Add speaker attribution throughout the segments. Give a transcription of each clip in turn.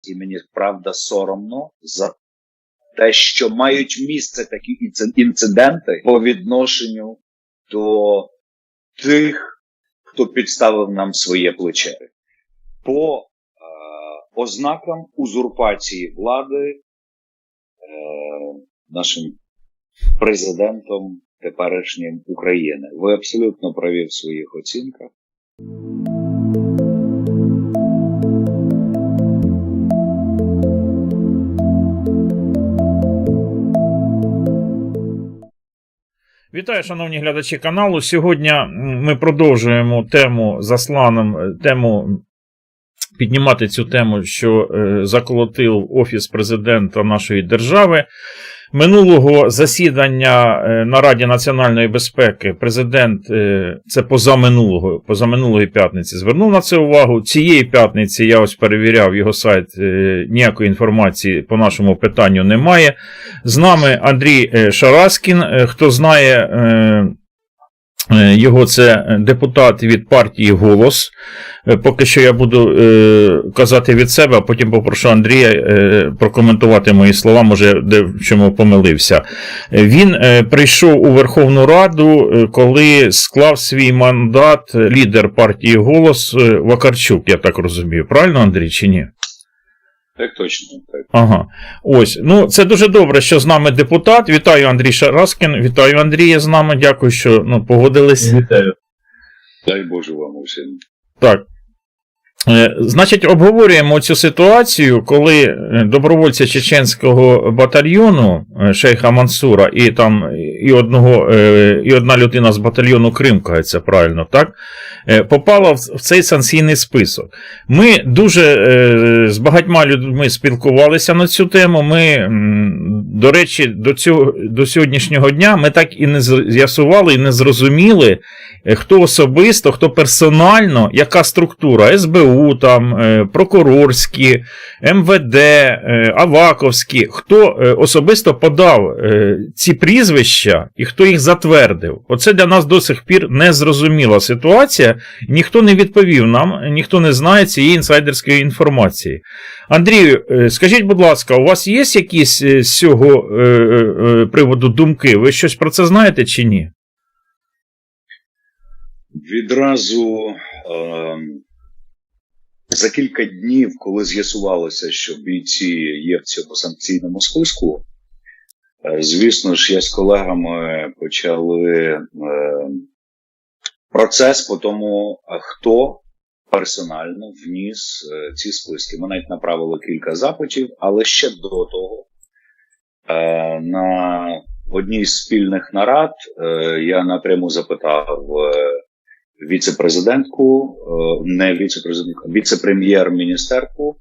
Speaker 1: і мені правда соромно за те, що мають місце такі інциденти по відношенню до тих, хто підставив нам своє плече. По ознакам узурпації влади нашим президентом теперішнім України. Ви абсолютно праві в своїх оцінках.
Speaker 2: Вітаю, шановні глядачі каналу. Сьогодні ми продовжуємо піднімати цю тему, що заколотив Офіс президента нашої держави. Минулого засідання на Раді національної безпеки президент, це позаминулої п'ятниці, звернув на це увагу. Цієї п'ятниці я ось перевіряв його сайт, ніякої інформації по нашому питанню немає. З нами Андрій Шараскін, хто знає його, це депутат від партії «Голос». Поки що я буду казати від себе, а потім попрошу Андрія прокоментувати мої слова, може де в чому помилився. Він прийшов у Верховну Раду, коли склав свій мандат лідер партії «Голос» Вакарчук, я так розумію. Правильно, Андрій, чи ні?
Speaker 1: Так точно. Так.
Speaker 2: Ага. Ось. Ну, це дуже добре, що з нами депутат. Вітаю, Андрій Шараскін. Вітаю, Андрія, з нами. Дякую, що погодились.
Speaker 1: Вітаю. Дай Боже вам усім.
Speaker 2: Так. Значить, обговорюємо цю ситуацію, коли добровольці чеченського батальйону Шейха Мансура і одна людина з батальйону Крим, кажеться правильно, так? Попала в цей санкційний список. Ми дуже з багатьма людьми спілкувалися на цю тему. Ми, до речі, до сьогоднішнього дня ми так і не з'ясували, і не зрозуміли, хто особисто, хто персонально, яка структура, СБУ, там, прокурорські, МВД, Аваковські, хто особисто подав ці прізвища і хто їх затвердив. Оце для нас до сих пір незрозуміла ситуація, ніхто не відповів нам, ніхто не знає цієї інсайдерської інформації. Андрію, скажіть, будь ласка, у вас є якісь з цього приводу думки? Ви щось про це знаєте чи ні?
Speaker 1: Відразу за кілька днів, коли з'ясувалося, що бійці є в цьому санкційному списку, звісно ж, я з колегами почали процес по тому, хто персонально вніс ці списки. Ми навіть направили кілька запитів, але ще до того на одній з спільних нарад я напряму запитав віце-президентку, не віце-президентку, віце-прем'єр-міністерку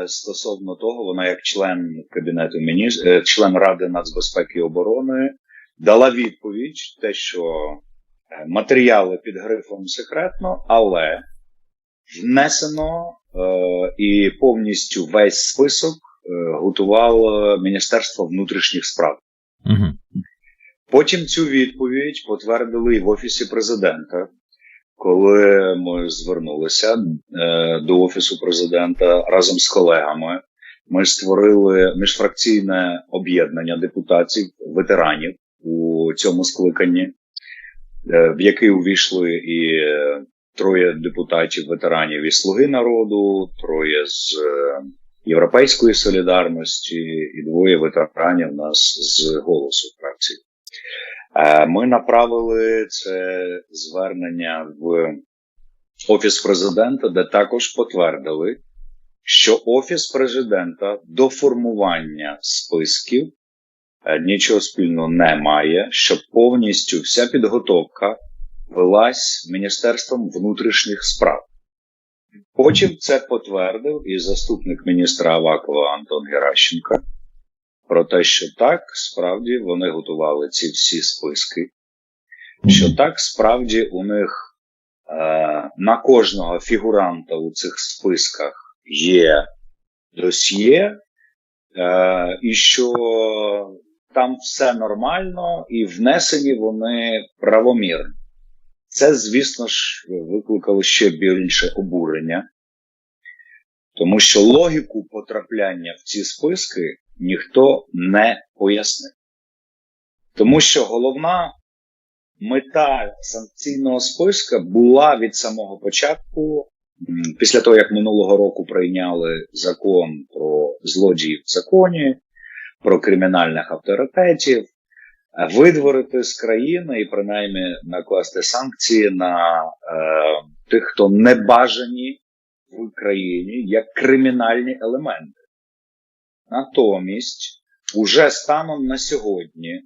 Speaker 1: стосовно того, вона як член Кабінету міністрів, член Ради нацбезпеки і оборони, дала відповідь, те, що матеріали під грифом секретно, але внесено і повністю весь список готувало Міністерство внутрішніх справ.
Speaker 2: Угу.
Speaker 1: Потім цю відповідь потвердили і в Офісі президента, коли ми звернулися до Офісу президента разом з колегами. Ми створили міжфракційне об'єднання депутатів, ветеранів у цьому скликанні, в який увійшли і 3 депутатів-ветеранів із «Слуги народу», 3 з «Європейської солідарності» і 2 ветеранів нас з «Голосу» фракції. Ми направили це звернення в Офіс президента, де також потвердили, що Офіс президента до формування списків нічого спільного не має, що повністю вся підготовка велась Міністерством внутрішніх справ. Потім це потвердив і заступник міністра Авакова Антон Геращенко, про те, що так, справді, вони готували ці всі списки, що так, справді, у них на кожного фігуранта у цих списках є досьє, і що там все нормально, і внесені вони правомірно. Це, звісно ж, викликало ще більше обурення, Тому що логіку потрапляння в ці списки ніхто не пояснив. Тому що головна мета санкційного списка була від самого початку, після того, як минулого року прийняли закон про злодіїв в законі, про кримінальних авторитетів, видворити з країни і принаймні накласти санкції на тих, хто не бажані в країні як кримінальні елементи. Натомість, уже станом на сьогодні,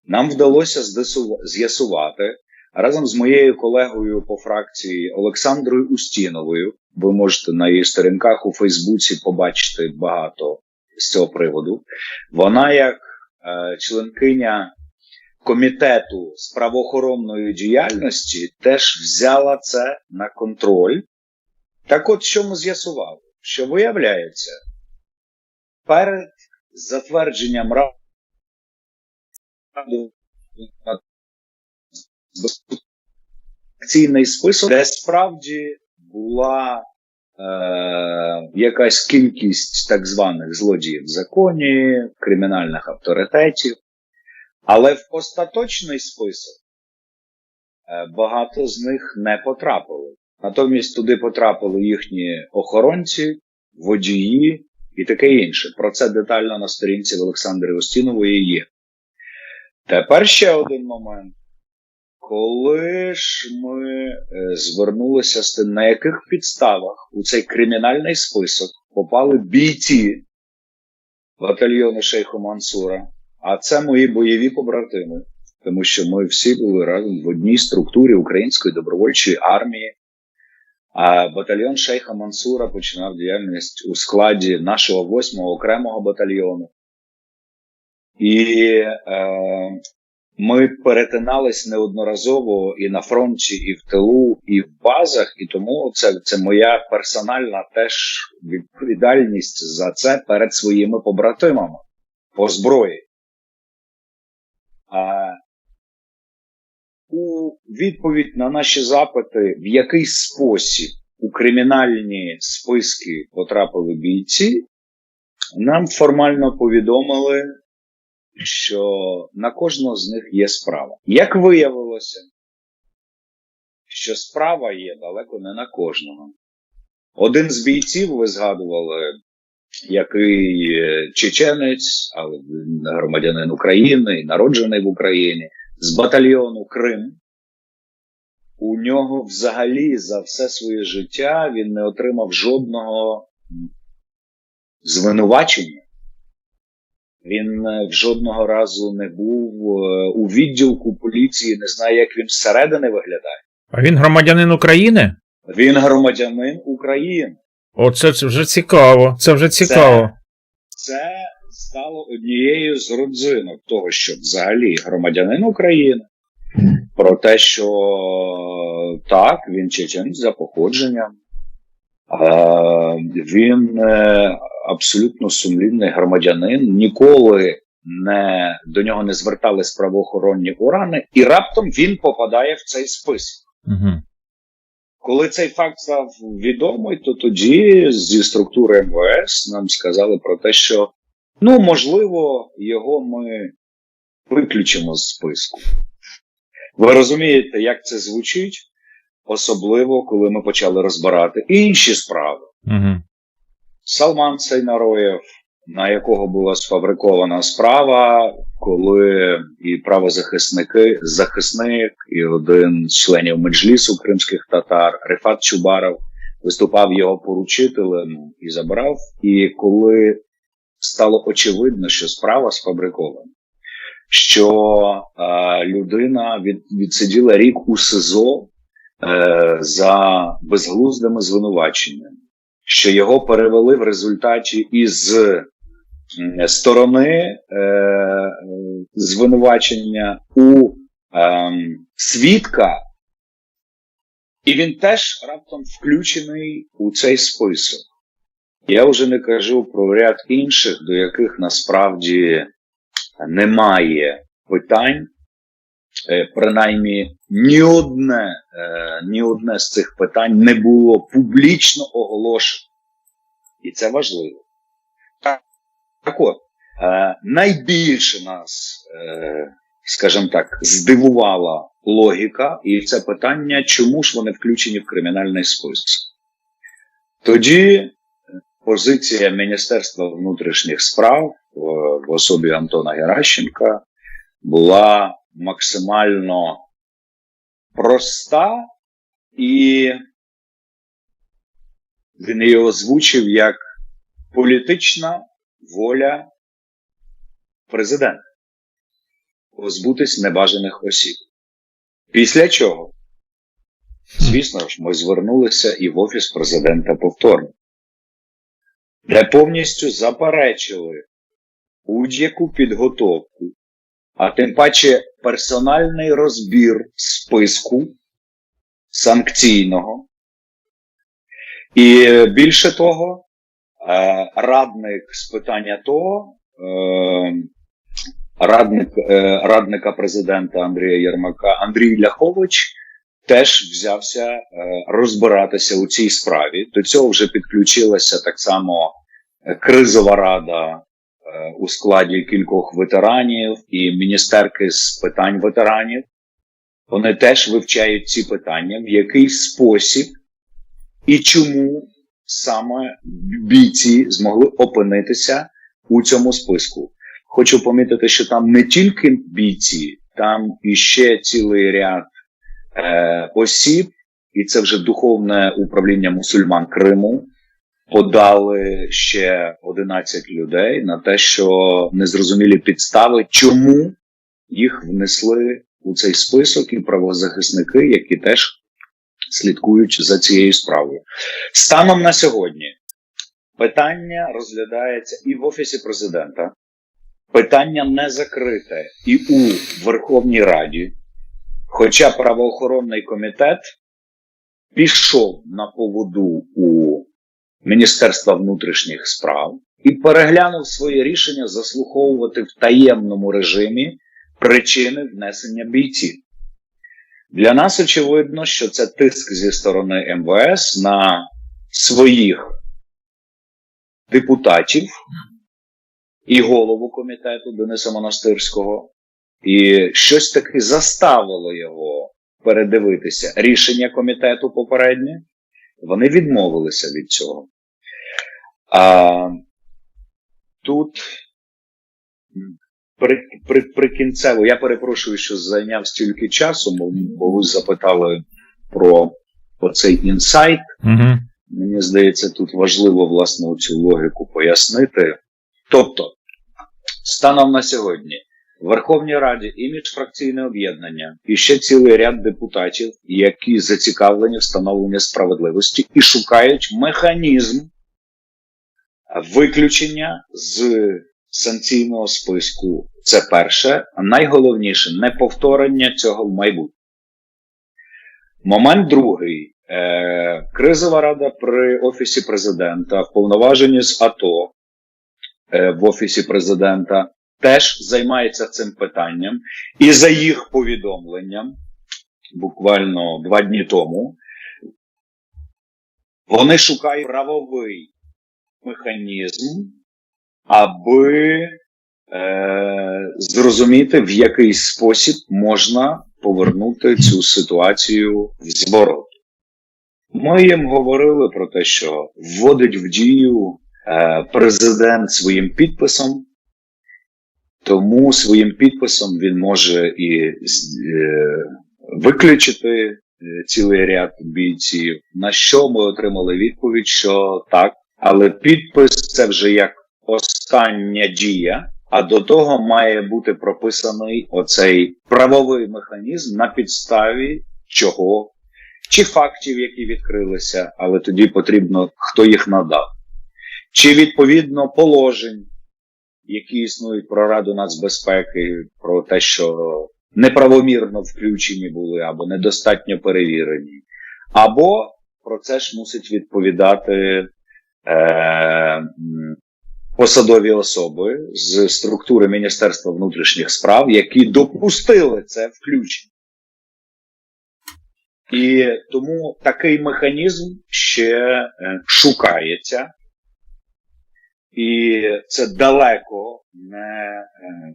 Speaker 1: нам вдалося з'ясувати разом з моєю колегою по фракції Олександрою Устіновою, ви можете на її сторінках у Фейсбуці побачити багато з цього приводу, вона як членкиня комітету з правоохоронної діяльності теж взяла це на контроль. Так от, що ми з'ясували? Що виявляється, перед затвердженням санкційний список, де справді була якась кількість так званих злодіїв в законі, кримінальних авторитетів, але в остаточний список багато з них не потрапили. Натомість туди потрапили їхні охоронці, водії і таке інше. Про це детально на сторінці в Олександри Устінової є. Тепер ще один момент. Коли ж ми звернулися з тим, на яких підставах у цей кримінальний список попали бійці батальйону Шейха Мансура, а це мої бойові побратими, тому що ми всі були разом в одній структурі Української добровольчої армії, а батальйон Шейха Мансура починав діяльність у складі нашого 8-го окремого батальйону. І ми перетинались неодноразово і на фронті, і в тилу, і в базах, і тому це моя персональна теж відповідальність за це перед своїми побратимами по зброї. У відповідь на наші запити, в який спосіб у кримінальні списки потрапили бійці, нам формально повідомили, що на кожного з них є справа. Як виявилося, що справа є далеко не на кожного. Один з бійців, ви згадували, який чеченець, але громадянин України, народжений в Україні, з батальйону Крим. У нього взагалі за все своє життя він не отримав жодного звинувачення. Він жодного разу не був у відділку поліції, не знає, як він зсередини виглядає.
Speaker 2: А він громадянин України?
Speaker 1: Він громадянин України.
Speaker 2: Оце вже цікаво, це вже цікаво.
Speaker 1: Це стало однією з родзинок того, що взагалі громадянин України, про те, що так, він чеченець за походженням, він абсолютно сумлінний громадянин, ніколи до нього не звертались правоохоронні органи, і раптом він попадає в цей список.
Speaker 2: Угу.
Speaker 1: Коли цей факт став відомий, то тоді зі структури МВС нам сказали про те, що, можливо, його ми виключимо з списку. Ви розумієте, як це звучить? Особливо, коли ми почали розбирати інші справи.
Speaker 2: Угу.
Speaker 1: Салман Сейнароєв, на якого була сфабрикована справа, коли і захисник, і один з членів Меджлісу кримських татар, Рифат Чубаров, виступав його поручителем і забрав. І коли стало очевидно, що справа сфабрикована, що людина відсиділа рік у СИЗО за безглуздими звинуваченнями, що його перевели в результаті із сторони звинувачення у свідка, і він теж раптом включений у цей список. Я вже не кажу про ряд інших, до яких насправді немає питань. Принаймні, ні одне з цих питань не було публічно оголошено. І це важливо. Так от, найбільше нас, скажімо так, здивувала логіка і це питання, чому ж вони включені в кримінальний список. Тоді позиція Міністерства внутрішніх справ в особі Антона Геращенка була максимально проста, і він її озвучив як політична воля президента позбутись небажаних осіб. Після чого, звісно ж, ми звернулися і в Офіс президента повторно, де повністю заперечили будь-яку підготовку, а тим паче персональний розбір списку санкційного. І більше того, радник з питання того, радника президента Андрія Єрмака Андрій Ляхович теж взявся розбиратися у цій справі. До цього вже підключилася так само кризова рада у складі кількох ветеранів і міністерки з питань ветеранів. Вони теж вивчають ці питання, в який спосіб і чому саме бійці змогли опинитися у цьому списку. Хочу помітити, що там не тільки бійці, там іще цілий ряд осіб, і це вже Духовне управління мусульман Криму, подали ще 11 людей на те, що незрозумілі підстави, чому їх внесли у цей список, і правозахисники, які теж слідкують за цією справою. Станом на сьогодні питання розглядається і в Офісі президента, питання не закрите і у Верховній Раді, хоча правоохоронний комітет пішов на поводу у Міністерства внутрішніх справ і переглянув своє рішення заслуховувати в таємному режимі причини внесення бійців. Для нас очевидно, що це тиск зі сторони МВС на своїх депутатів і голову комітету Дениса Монастирського, і щось таки заставило його передивитися рішення комітету попереднє. Вони відмовилися від цього. Тут прикінцево, я перепрошую, що зайняв стільки часу, бо ви запитали про цей інсайт. Угу. Мені здається, тут важливо, власне, цю логіку пояснити. Тобто, станом на сьогодні, в Верховній Раді і міжфракційне об'єднання, і ще цілий ряд депутатів, які зацікавлені в встановленні справедливості і шукають механізм виключення з санкційного списку. Це перше, а найголовніше – неповторення цього в майбутньому. Момент другий. Кризова рада при Офісі президента, вповноважені з АТО в Офісі президента, теж займається цим питанням. І за їх повідомленням, буквально 2 дні тому, вони шукають правовий механізм, аби зрозуміти, в який спосіб можна повернути цю ситуацію в зворот. Ми їм говорили про те, що вводить в дію президент своїм підписом, тому своїм підписом він може і виключити цілий ряд бійців, на що ми отримали відповідь, що так, але підпис – це вже як остання дія, а до того має бути прописаний оцей правовий механізм, на підставі чого, чи фактів, які відкрилися, але тоді потрібно, хто їх надав, чи відповідно положень, які існують про Раду нацбезпеки, про те, що неправомірно включені були або недостатньо перевірені, або про це ж мусить відповідати посадові особи з структури Міністерства внутрішніх справ, які допустили це включення. І тому такий механізм ще шукається. І це далеко не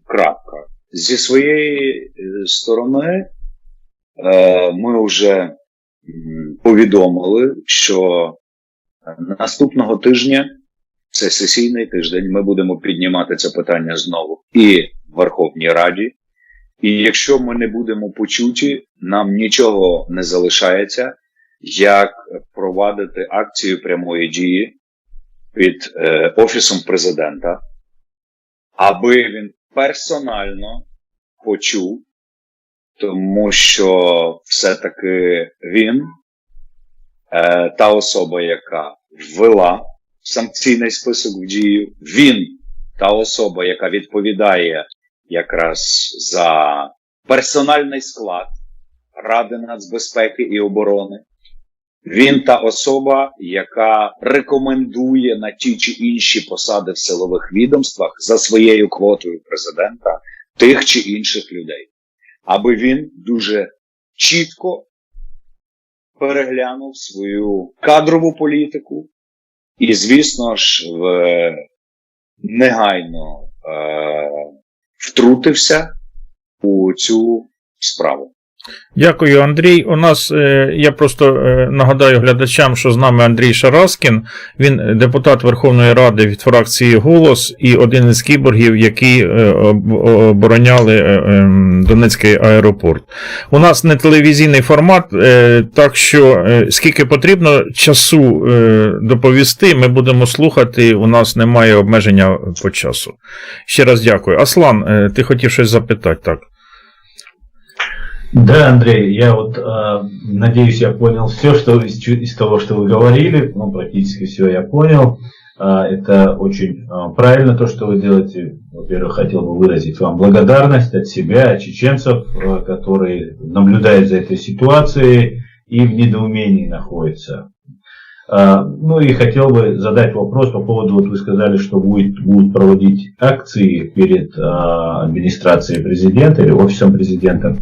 Speaker 1: крапка. Зі своєї сторони ми вже повідомили, що наступного тижня, це сесійний тиждень, ми будемо піднімати це питання знову і в Верховній Раді. І якщо ми не будемо почуті, нам нічого не залишається, як провадити акцію прямої дії під Офісом Президента, аби він персонально почув, тому що все-таки він, та особа, яка ввела санкційний список в дію, він, та особа, яка відповідає якраз за персональний склад Ради нацбезпеки і оборони, він та особа, яка рекомендує на ті чи інші посади в силових відомствах за своєю квотою президента тих чи інших людей. Аби він дуже чітко переглянув свою кадрову політику і, звісно ж, негайно втрутився у цю справу.
Speaker 2: Дякую, Андрій. У нас, я просто нагадаю глядачам, що з нами Андрій Шараскін, він депутат Верховної Ради від фракції «Голос» і один із кіборгів, які обороняли Донецький аеропорт. У нас не телевізійний формат, так що скільки потрібно часу доповісти, ми будемо слухати, у нас немає обмеження по часу. Ще раз дякую. Аслан, ти хотів щось запитати, так?
Speaker 3: Да, Андрей, я вот надеюсь, я понял все, что из того, что вы говорили, ну, практически все я понял. Это очень правильно то, что вы делаете. Во-первых, хотел бы выразить вам благодарность от себя, от чеченцев, которые наблюдают за этой ситуацией и в недоумении находятся. Ну и хотел бы задать вопрос по поводу, вот вы сказали, что будут проводить акции перед администрацией президента или офисом президента.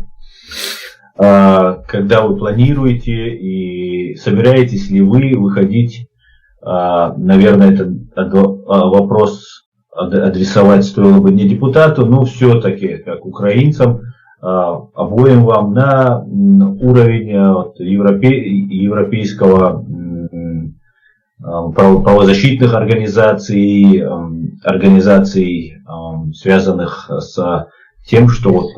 Speaker 3: Когда вы планируете и собираетесь ли вы выходить, наверное, этот вопрос адресовать стоило бы не депутату, но все-таки как украинцам, обоим вам на уровень вот, европейского правозащитных организаций, организаций, связанных с тем, что вот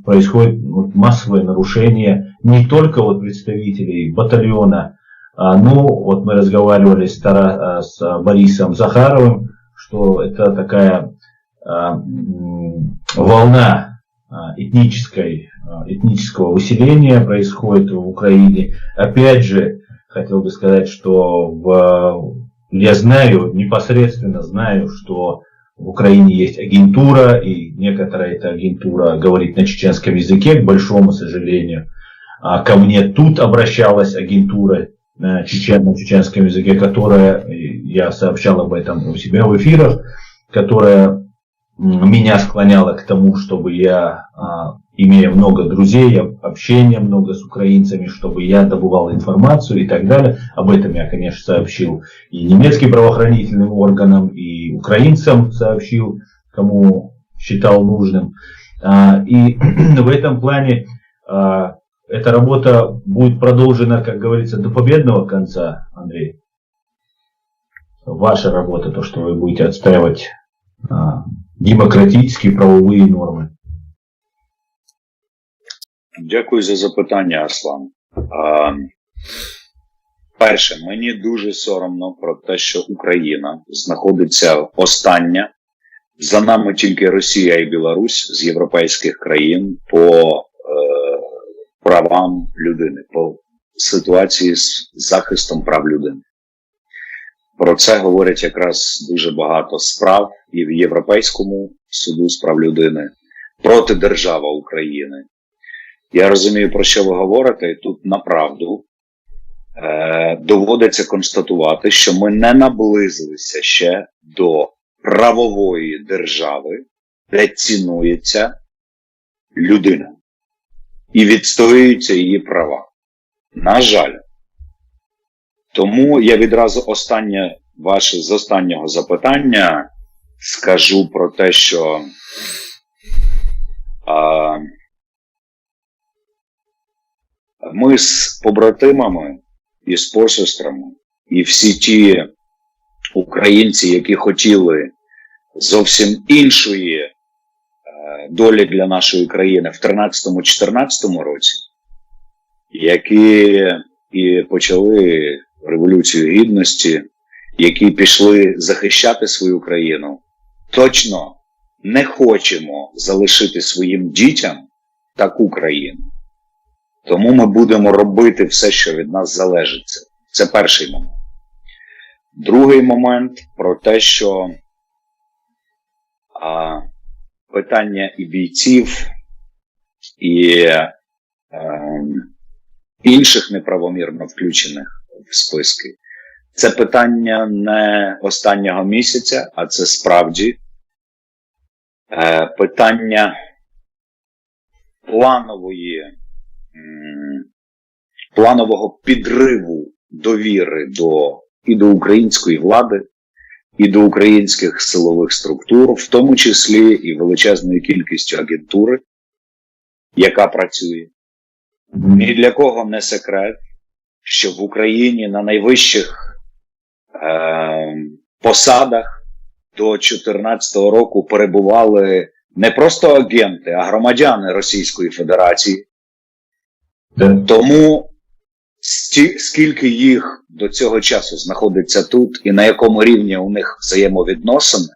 Speaker 3: происходит массовое нарушение не только вот представителей батальона, но вот мы разговаривали с Борисом Захаровым, что это такая волна этнического выселения происходит в Украине. Опять же, хотел бы сказать, что я знаю, непосредственно знаю, что в Украине есть агентура, и некоторая эта агентура говорит на чеченском языке, к большому сожалению. А ко мне тут обращалась агентура на чеченском языке, которая, я сообщал об этом у себя в эфирах, которая меня склоняла к тому, чтобы я, имея много друзей, общения много с украинцами, чтобы я добывал информацию и так далее. Об этом я, конечно, сообщил и немецким правоохранительным органам, и украинцам сообщил, кому считал нужным. И в этом плане эта работа будет продолжена, как говорится, до победного конца, Андрей. Ваша работа, то, что вы будете отстаивать демократические правовые нормы.
Speaker 1: Дякую за запитання, Аслан. Перше, мені дуже соромно про те, що Україна знаходиться остання. За нами тільки Росія і Білорусь з європейських країн по правам людини, по ситуації з захистом прав людини. Про це говорять якраз дуже багато справ і в Європейському суду з прав людини проти держави України. Я розумію, про що ви говорите, і тут направду доводиться констатувати, що ми не наблизилися ще до правової держави, де цінується людина і відстоюються її права. На жаль. Тому я відразу останнє ваше з останнього запитання скажу про те, що ми з побратимами і з посестрами, і всі ті українці, які хотіли зовсім іншої долі для нашої країни в 13-14 році, які і почали Революцію Гідності, які пішли захищати свою країну, точно не хочемо залишити своїм дітям таку країну. Тому ми будемо робити все, що від нас залежить. Це перший момент. Другий момент про те, що питання і бійців, і інших неправомірно включених в списки. Це питання не останнього місяця, а це справді питання планового підриву довіри і до української влади, і до українських силових структур, в тому числі і величезною кількістю агентури, яка працює. Ні для кого не секрет, що в Україні на найвищих посадах до 2014 року перебували не просто агенти, а громадяни Російської Федерації. Тому скільки їх до цього часу знаходиться тут і на якому рівні у них взаємовідносини,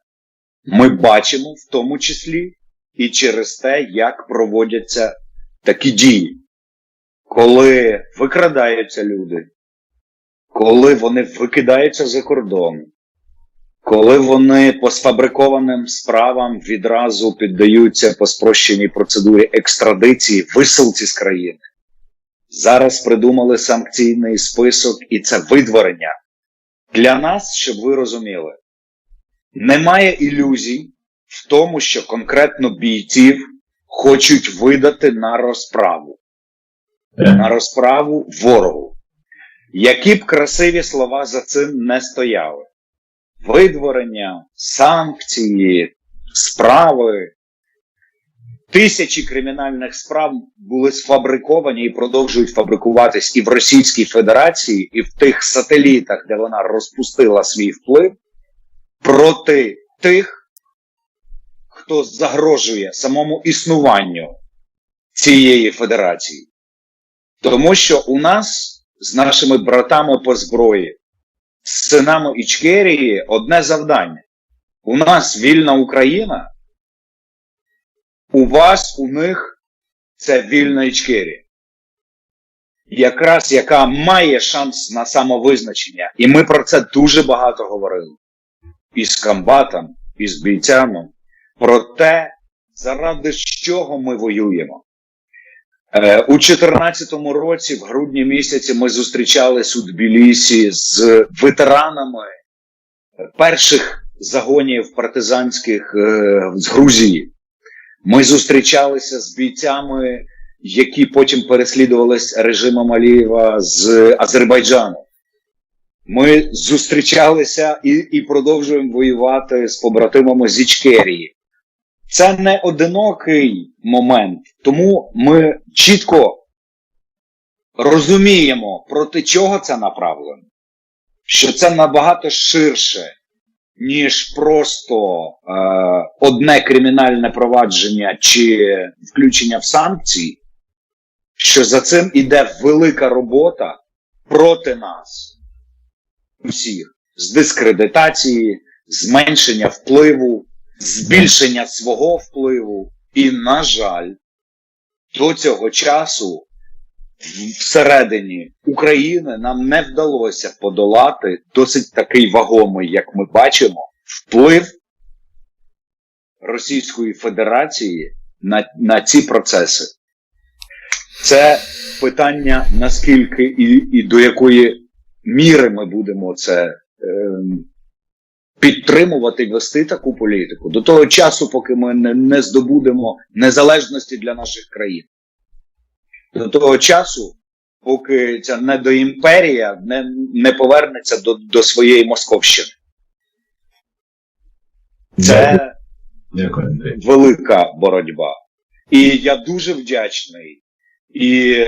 Speaker 1: ми бачимо в тому числі і через те, як проводяться такі дії. Коли викрадаються люди, коли вони викидаються за кордон, коли вони по сфабрикованим справам відразу піддаються по спрощеній процедурі екстрадиції, висилці з країни. Зараз придумали санкційний список, і це видворення. Для нас, щоб ви розуміли, немає ілюзій в тому, що конкретно бійців хочуть видати на розправу. На розправу ворогу. Які б красиві слова за цим не стояли. Видворення, санкції, справи. Тисячі кримінальних справ були сфабриковані і продовжують фабрикуватись і в Російській Федерації, і в тих сателітах, де вона розпустила свій вплив, проти тих, хто загрожує самому існуванню цієї федерації. Тому що у нас з нашими братами по зброї, з синами Ічкерії одне завдання. У нас вільна Україна, у вас, у них це вільна Ічкерія. Якраз яка має шанс на самовизначення. І ми про це дуже багато говорили. І з комбатом, і з бійцями. Про те, заради чого ми воюємо. У 2014 році, в грудні місяці, ми зустрічались у Тбілісі з ветеранами перших загонів партизанських з Грузії. Ми зустрічалися з бійцями, які потім переслідувались режимом Алієва з Азербайджану. Ми зустрічалися і продовжуємо воювати з побратимами з Ічкерії. Це не одинокий момент, тому ми чітко розуміємо, проти чого це направлено. Що це набагато ширше, ніж просто одне кримінальне провадження чи включення в санкції, що за цим іде велика робота проти нас усіх. З дискредитації, зменшення впливу, збільшення свого впливу. І, на жаль, до цього часу всередині України нам не вдалося подолати досить такий вагомий, як ми бачимо, вплив Російської Федерації на ці процеси. Це питання, наскільки і до якої міри ми будемо це підтримувати і вести таку політику до того часу, поки ми не здобудемо незалежності для наших країн. До того часу поки ця недоімперія не повернеться до своєї Московщини. Це велика боротьба. І я дуже вдячний і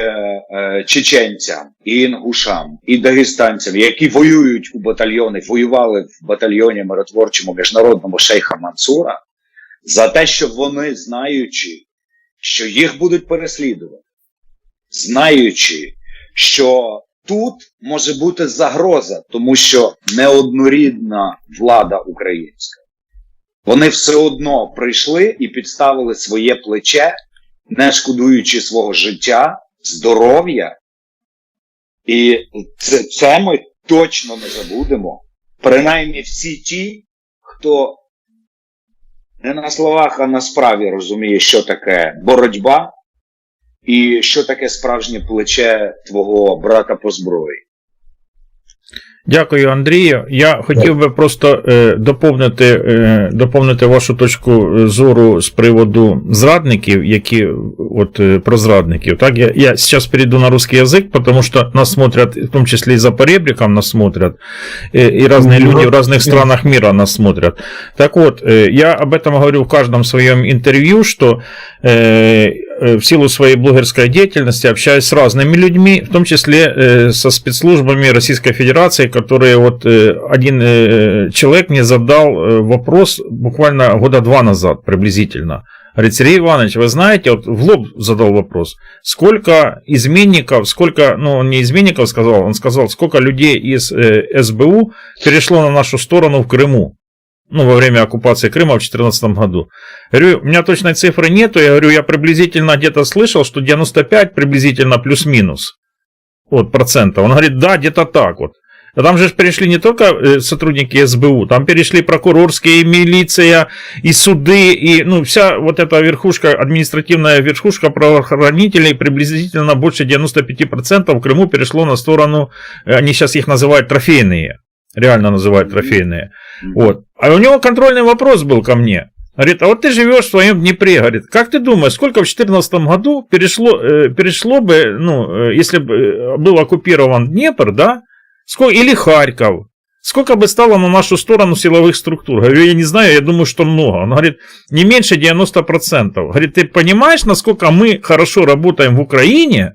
Speaker 1: чеченцям, і інгушам, і дагестанцям, які воюють у батальйони, воювали в батальйоні миротворчому міжнародному Шейха Мансура, за те, що вони, знаючи, що їх будуть переслідувати, знаючи, що тут може бути загроза, тому що неоднорідна влада українська, вони все одно прийшли і підставили своє плече, не шкодуючи свого життя, здоров'я. І це ми точно не забудемо. Принаймні всі ті, хто не на словах, а на справі розуміє, що таке боротьба і що таке справжнє плече твого брата по зброї.
Speaker 2: Дякую, Андрію. Я хотів би просто доповнити вашу точку зору з приводу зрадників, які про зрадників. Так, я сейчас перейду на русский язык, потому что нас смотрят, в том числе и за поребриком нас смотрят, и разные люди в разных странах мира нас смотрят. Так вот, я об этом говорю в каждом своем интервью, что в силу своей блогерской деятельности общаюсь с разными людьми, в том числе со спецслужбами Российской Федерации, которые один человек мне задал вопрос буквально года 2 назад приблизительно. Говорит: Сергей Иванович, вы знаете, в лоб задал вопрос, сколько изменников, он не изменников сказал, он сказал, сколько людей из СБУ перешло на нашу сторону в Крыму. Во время оккупации Крыма в 2014 году. Говорю, у меня точной цифры нету, я приблизительно где-то слышал, что 95 приблизительно плюс-минус процентов. Он говорит, да, где-то так вот. А там же перешли не только сотрудники СБУ, там перешли прокурорские, и милиция, и суды, и вся эта верхушка, административная верхушка правоохранителей, приблизительно больше 95% в Крыму перешло на сторону, они сейчас их называют трофейные. Реально называют трофейные. А у него контрольный вопрос был ко мне. Говорит, а ты живешь в своем Днепре. Говорит, как ты думаешь, сколько в 2014 году перешло бы, если бы был оккупирован Днепр, да? Или Харьков? Сколько бы стало на нашу сторону силовых структур? Говорю, я не знаю, я думаю, что много. Он говорит, не меньше 90%. Говорит, ты понимаешь, насколько мы хорошо работаем в Украине?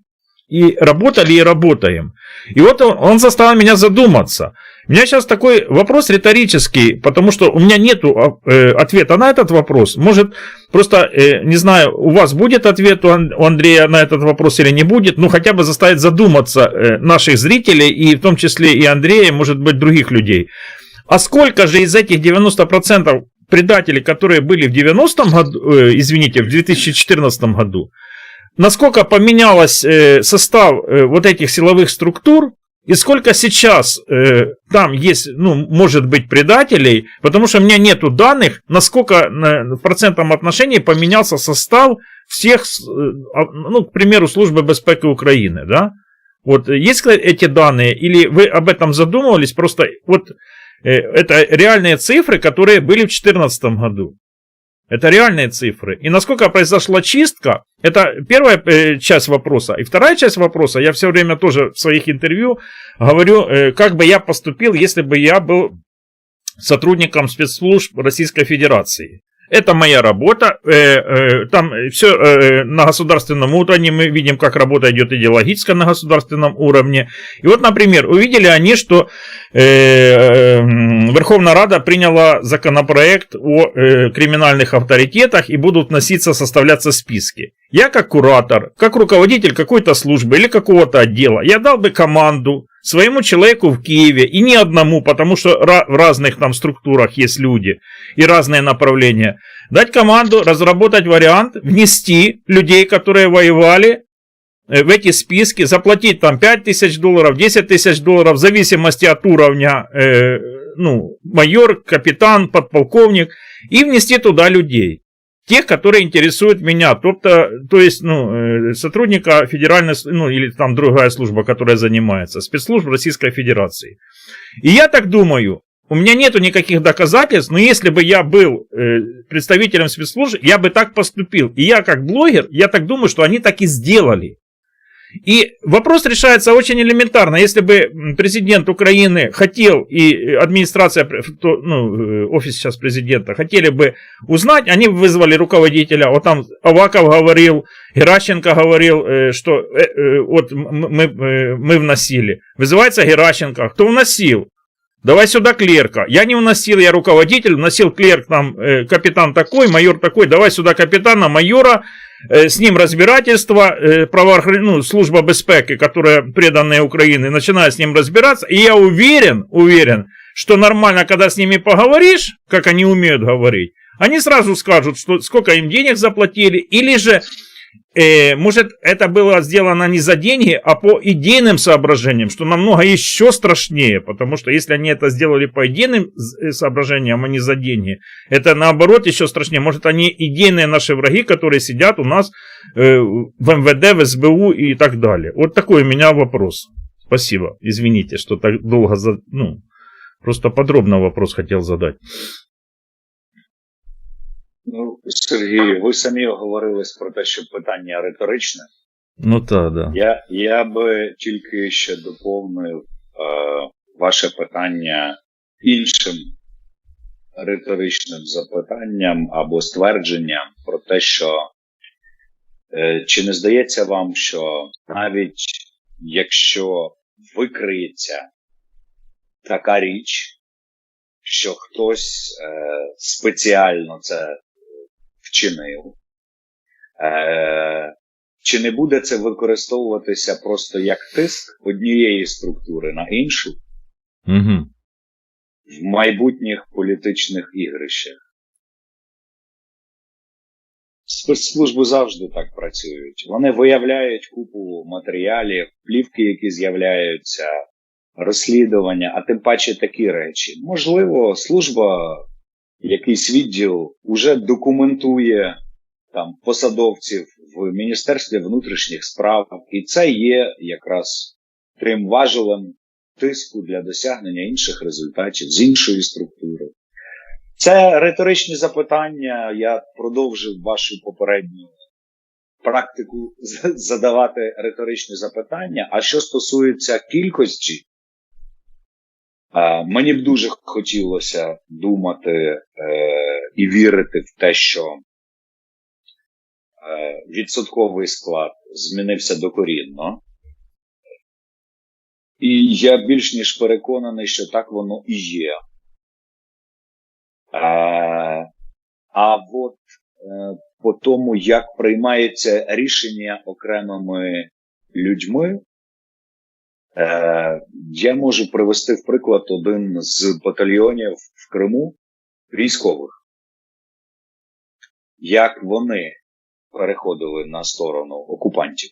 Speaker 2: И работали, и работаем. И он заставил меня задуматься. У меня сейчас такой вопрос риторический, потому что у меня нет ответа на этот вопрос. Может, просто, не знаю, у вас будет ответ у Андрея на этот вопрос или не будет, хотя бы заставить задуматься наших зрителей, и в том числе и Андрея, может быть, других людей. А сколько же из этих 90% предателей, которые были в 90-м году, в 2014 году, насколько поменялось состав этих силовых структур, и сколько сейчас там есть, может быть, предателей, потому что у меня нету данных, насколько в процентном отношении поменялся состав всех, к примеру, службы безпеки Украины, да? Есть эти данные, или вы об этом задумывались, просто это реальные цифры, которые были в 2014 году. Это реальные цифры. И насколько произошла чистка, это первая часть вопроса. И вторая часть вопроса, я все время тоже в своих интервью говорю, как бы я поступил, если бы я был сотрудником спецслужб Российской Федерации. Это моя работа. Там все на государственном уровне. Мы видим, как работа идет идеологически на государственном уровне. И например, увидели они, что Верховная Рада приняла законопроект о криминальных авторитетах и будут вноситься, составляться списки. Я как куратор, как руководитель какой-то службы или какого-то отдела, я дал бы команду своему человеку в Киеве, и не одному, потому что в разных там структурах есть люди и разные направления, дать команду разработать вариант, внести людей, которые воевали, в эти списки, заплатить там $5 тысяч, $10 тысяч, в зависимости от уровня, майор, капитан, подполковник, и внести туда людей. Тех, которые интересуют меня, то есть сотрудника федеральной, или там другая служба, которая занимается, спецслужб Российской Федерации. И я так думаю, у меня нету никаких доказательств, но если бы я был представителем спецслужб, я бы так поступил. И я как блогер, я так думаю, что они так и сделали. И вопрос решается очень элементарно. Если бы президент Украины хотел, и администрация, офис сейчас президента, хотели бы узнать, они бы вызвали руководителя. Вот там Аваков говорил, Геращенко говорил, что вот мы вносили. Вызывается Геращенко. Кто вносил? Давай сюда клерка. Я не вносил, я руководитель, вносил клерк, там капитан такой, майор такой, давай сюда капитана, майора, с ним разбирательство, служба безпеки, которая преданная Украине, начинает с ним разбираться, и я уверен, что нормально, когда с ними поговоришь, как они умеют говорить, они сразу скажут, что сколько им денег заплатили, или же, может, это было сделано не за деньги, а по идейным соображениям, что намного еще страшнее, потому что если они это сделали по идейным соображениям, а не за деньги, это наоборот еще страшнее. Может, они идейные наши враги, которые сидят у нас в МВД, в СБУ и так далее. Вот такой у меня вопрос. Спасибо. Извините, что так долго, просто подробно вопрос хотел задать.
Speaker 1: Ну, Сергій, ви самі оговорились про те, що питання риторичне.
Speaker 2: Ну так, да.
Speaker 1: Я би тільки ще доповнив ваше питання іншим риторичним запитанням або ствердженням про те, що чи не здається вам, що навіть якщо викриється така річ, що хтось спеціально це вчинив, чи не буде це використовуватися просто як тиск однієї структури на іншу в майбутніх політичних ігрищах? Спецслужби завжди так працюють. Вони виявляють купу матеріалів, плівки, які з'являються, розслідування, а тим паче такі речі. Можливо, служба, якийсь відділ уже документує там посадовців в Міністерстві внутрішніх справ, і це є якраз тим важелем тиску для досягнення інших результатів з іншої структури. Це риторичні запитання, я продовжив вашу попередню практику задавати риторичні запитання. А що стосується кількості, мені б дуже хотілося думати і вірити в те, що відсотковий склад змінився докорінно. І я більш ніж переконаний, що так воно і є. А от по тому, як приймається рішення окремими людьми, я можу привести в приклад один з батальйонів в Криму, військових. Як вони переходили на сторону окупантів.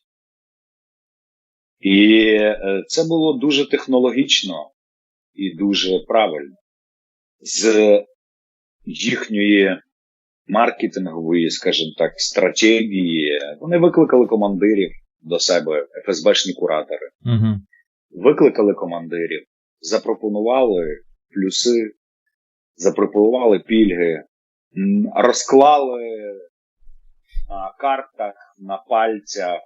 Speaker 1: І це було дуже технологічно і дуже правильно. З їхньої маркетингової, скажімо так, стратегії вони викликали командирів до себе, ФСБшні куратори. Викликали командирів, запропонували плюси, запропонували пільги, розклали на картах, на пальцях,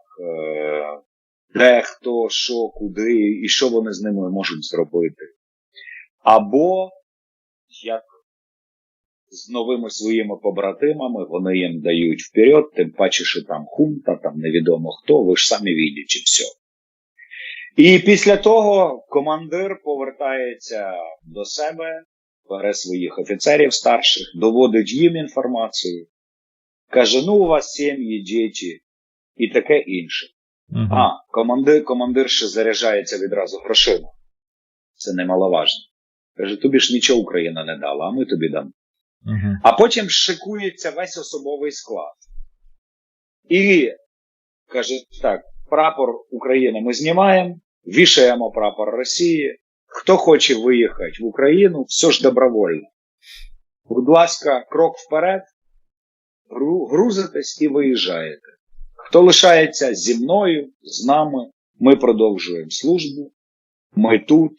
Speaker 1: де, хто, що, куди і що вони з ними можуть зробити. Або, як з новими своїми побратимами, вони їм дають вперед, тим паче, що там хунта, там невідомо хто, ви ж самі бачите все. І після того командир повертається до себе, бере своїх офіцерів старших, доводить їм інформацію, каже, ну у вас сім'ї, діти і таке інше. Командир ще заряджається відразу грошима. Це немаловажно. Каже, тобі ж нічого Україна не дала, а ми тобі дамо. А потім шикується весь особовий склад. І каже, так, прапор України ми знімаємо, вішаємо прапор Росії. Хто хоче виїхати в Україну, все ж добровольно. Будь ласка, крок вперед, грузитесь і виїжджаєте. Хто лишається зі мною, з нами, ми продовжуємо службу, ми тут,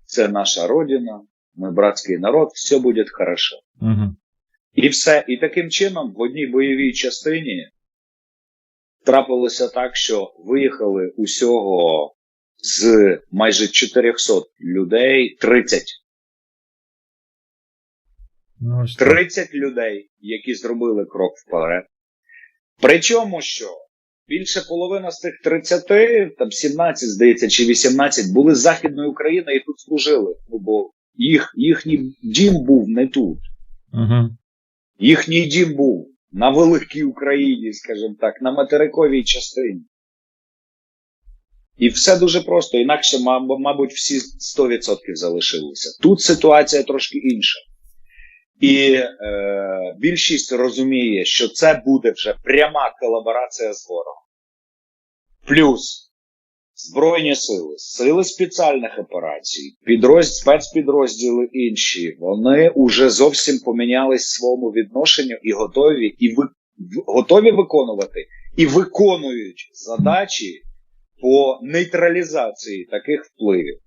Speaker 1: це наша родина, ми братський народ, все буде хорошо. І все. І таким чином в одній бойовій частині трапилося так, що виїхали усього з майже 400 людей 30. 30 людей, які зробили крок вперед. Причому, що більше половина з тих 30, там 17, здається, чи 18, були з Західної України і тут служили. Бо їхній дім був не тут.
Speaker 2: Угу.
Speaker 1: Їхній дім був на великій Україні, скажімо так, на материковій частині. І все дуже просто, інакше, мабуть, всі 100% залишилися. Тут ситуація трошки інша. І більшість розуміє, що це буде вже пряма колаборація з ворогом. Плюс Збройні сили, сили спеціальних операцій, спецпідрозділи інші, вони вже зовсім помінялись в своєму відношенню і готові виконувати і виконують задачі по нейтралізації таких впливів.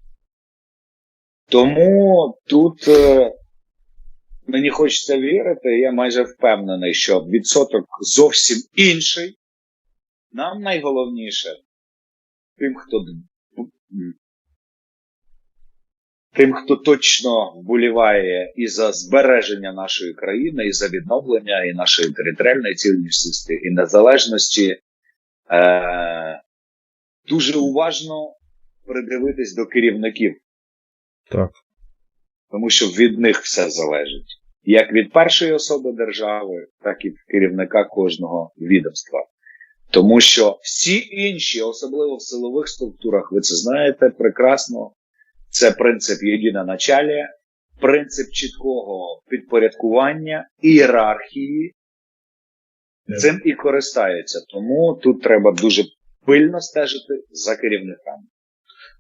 Speaker 1: Тому тут мені хочеться вірити, я майже впевнений, що відсоток зовсім інший. Нам найголовніше тим, хто точно вболіває і за збереження нашої країни, і за відновлення і нашої територіальної цілісності, і незалежності, дуже уважно придивитись до керівників.
Speaker 2: Так.
Speaker 1: Тому що від них все залежить. Як від першої особи держави, так і від керівника кожного відомства. Тому що всі інші, особливо в силових структурах, ви це знаєте прекрасно, це принцип єдиноначалія, принцип чіткого підпорядкування, ієрархії. Цим і користаються. Тому тут треба дуже пильно стежити за керівниками.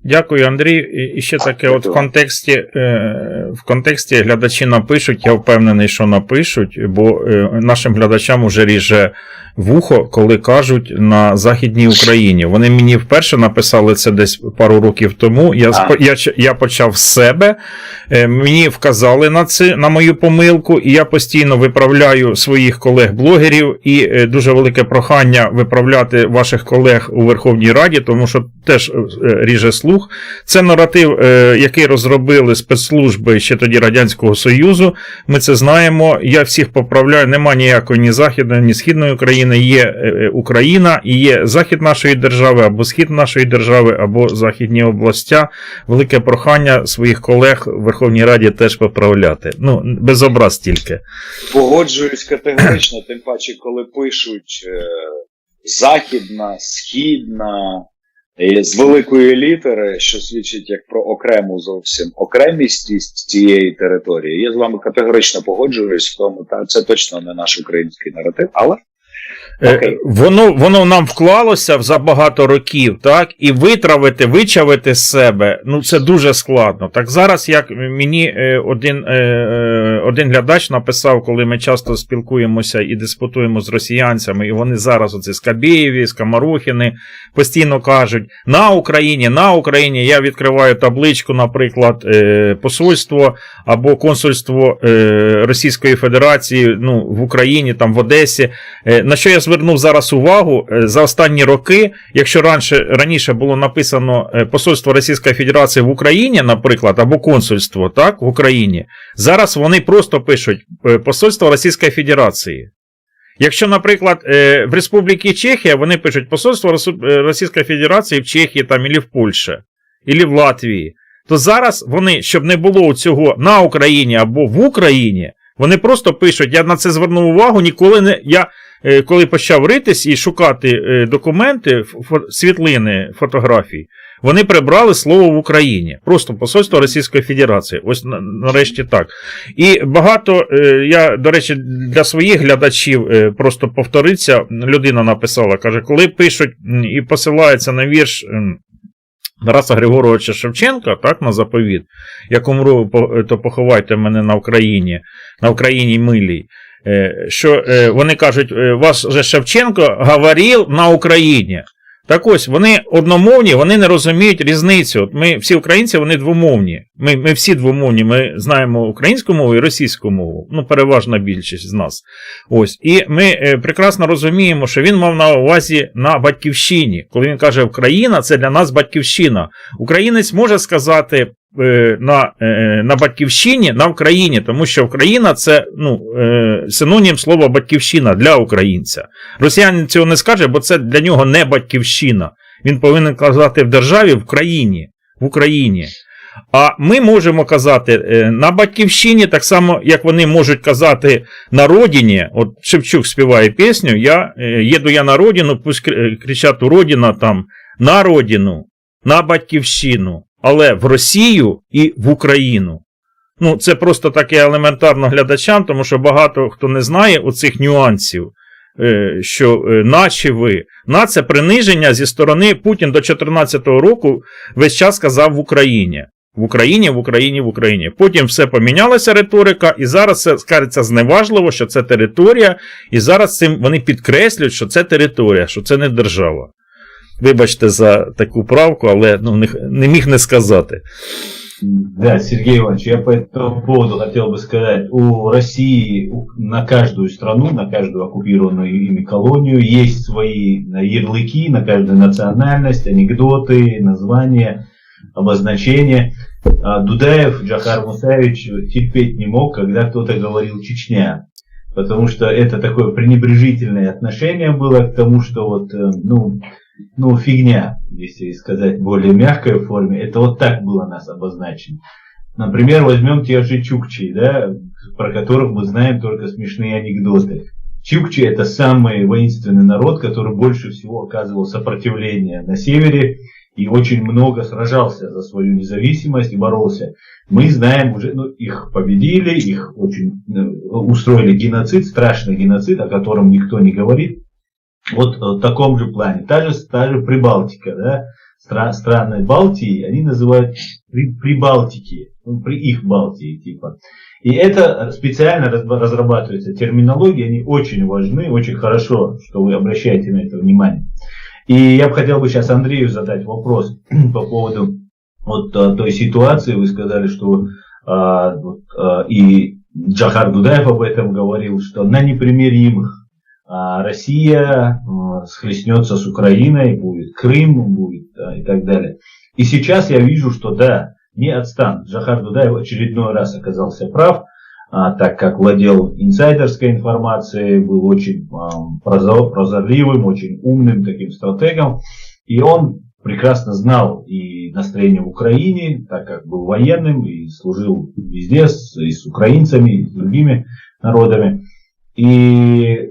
Speaker 2: Дякую, Андрій. І ще таке, от в контексті глядачі напишуть, я впевнений, що напишуть, бо нашим глядачам уже ріже вухо, коли кажуть на Західній Україні. Вони мені вперше написали це десь пару років тому, я почав з себе, мені вказали на мою помилку, і я постійно виправляю своїх колег-блогерів, і дуже велике прохання виправляти ваших колег у Верховній Раді, тому що теж ріже слух. Це наратив, який розробили спецслужби ще тоді Радянського Союзу. Ми це знаємо. Я всіх поправляю. Нема ніякої ні Західної, ні Східної України. Є Україна і є Захід нашої держави, або Схід нашої держави, або Західні областя. Велике прохання своїх колег в Верховній Раді теж поправляти. Ну, без образ тільки.
Speaker 1: Погоджуюсь категорично, тим паче, коли пишуть Західна, Східна, з великої літери, що свідчить як про окрему зовсім окремість цієї території. Я з вами категорично погоджуюсь в тому, це точно не наш український наратив, але
Speaker 2: Воно нам вклалося за багато років, так, і вичавити з себе, ну це дуже складно. Так зараз, як мені один глядач написав, коли ми часто спілкуємося і диспутуємо з росіянцями, і вони зараз оці Скабєєві, Скоморохіни постійно кажуть, на Україні, я відкриваю табличку, наприклад, посольство або консульство Російської Федерації, ну, в Україні, там в Одесі, на що я звернув зараз увагу, за останні роки, якщо раніше було написано посольство Російської Федерації в Україні, наприклад, або консульство, так, в Україні, зараз вони просто пишуть посольство Російської Федерації. Якщо, наприклад, в Республіці Чехія, вони пишуть посольство Російської Федерації в Чехії, там, і в Польщі, і в Латвії, то зараз вони, щоб не було цього на Україні або в Україні, вони просто пишуть, я на це звернув увагу, коли почав ритись і шукати документи, світлини, фотографії, вони прибрали слово в Україні. Просто посольство Російської Федерації. Ось нарешті так. І багато, я, до речі, для своїх глядачів просто повториться, людина написала, каже, коли пишуть і посилаються на вірш Тараса Григоровича Шевченка, так, на заповіт, як умру, то поховайте мене на Україні милій, що вони кажуть, вас же Шевченко говорив на Україні. Так ось, вони одномовні, вони не розуміють різницю. От ми всі українці, вони двомовні. Ми всі двомовні, ми знаємо українську мову і російську мову, ну, переважна більшість з нас. Ось. І ми прекрасно розуміємо, що він мав на увазі на батьківщині. Коли він каже «Україна» – це для нас батьківщина. Українець може сказати на батьківщині, на Україні, тому що Україна – це синонім слова батьківщина для українця. Росіянин цього не скаже, бо це для нього не батьківщина. Він повинен казати в державі, в Україні. А ми можемо казати на батьківщині, так само, як вони можуть казати на родині. От Шевчук співає пісню «Я їду на родину, пусть кричать у родина там, на родину, на батьківщину, але в Росію і в Україну». Ну, це просто таке елементарно глядачам, тому що багато хто не знає оцих нюансів, що наче ви. На це приниження зі сторони Путін до 2014 року весь час казав в Україні. В Україні. Потім все помінялася риторика, і зараз це скажеться зневажливо, що це територія, і зараз цим вони підкреслюють, що це територія, що це не держава. Вибачте за таку правку, але не міг не сказати.
Speaker 3: Да, Сергей Иванович, я по этому поводу хотел бы сказать, у России на каждую страну, на каждую оккупированную ими колонию есть свои ярлыки, на каждую национальность, анекдоты, названия, обозначения. Дудаев Джохар Мусаевич терпеть не мог, когда кто-то говорил «Чечня», потому что это такое пренебрежительное отношение было к тому, что вот, фигня, если сказать в более мягкой форме, это вот так было нас обозначено. Например, возьмем тех же чукчей, да, про которых мы знаем только смешные анекдоты. Чукчи — это самый воинственный народ, который больше всего оказывал сопротивление на севере и очень много сражался за свою независимость и боролся. Мы знаем уже, их победили, их очень устроили геноцид, страшный геноцид, о котором никто не говорит. Вот в таком же плане. Та же Прибалтика, да, страны Балтии, они называют Прибалтики, при их Балтии типа. И это специально разрабатывается терминология, они очень важны, очень хорошо, что вы обращаете на это внимание. И я бы хотел сейчас Андрею задать вопрос по поводу вот той ситуации. Вы сказали, что и Джохар Дудаев об этом говорил, что на непримиримых Россия схлестнется с Украиной, будет Крым, будет и так далее. И сейчас я вижу, что да, не отстанут. Джохар Дудаев очередной раз оказался прав, так как владел инсайдерской информацией, был очень прозорливым, очень умным таким стратегом. И он прекрасно знал и настроение в Украине, так как был военным и служил везде и с украинцами, и с другими народами. И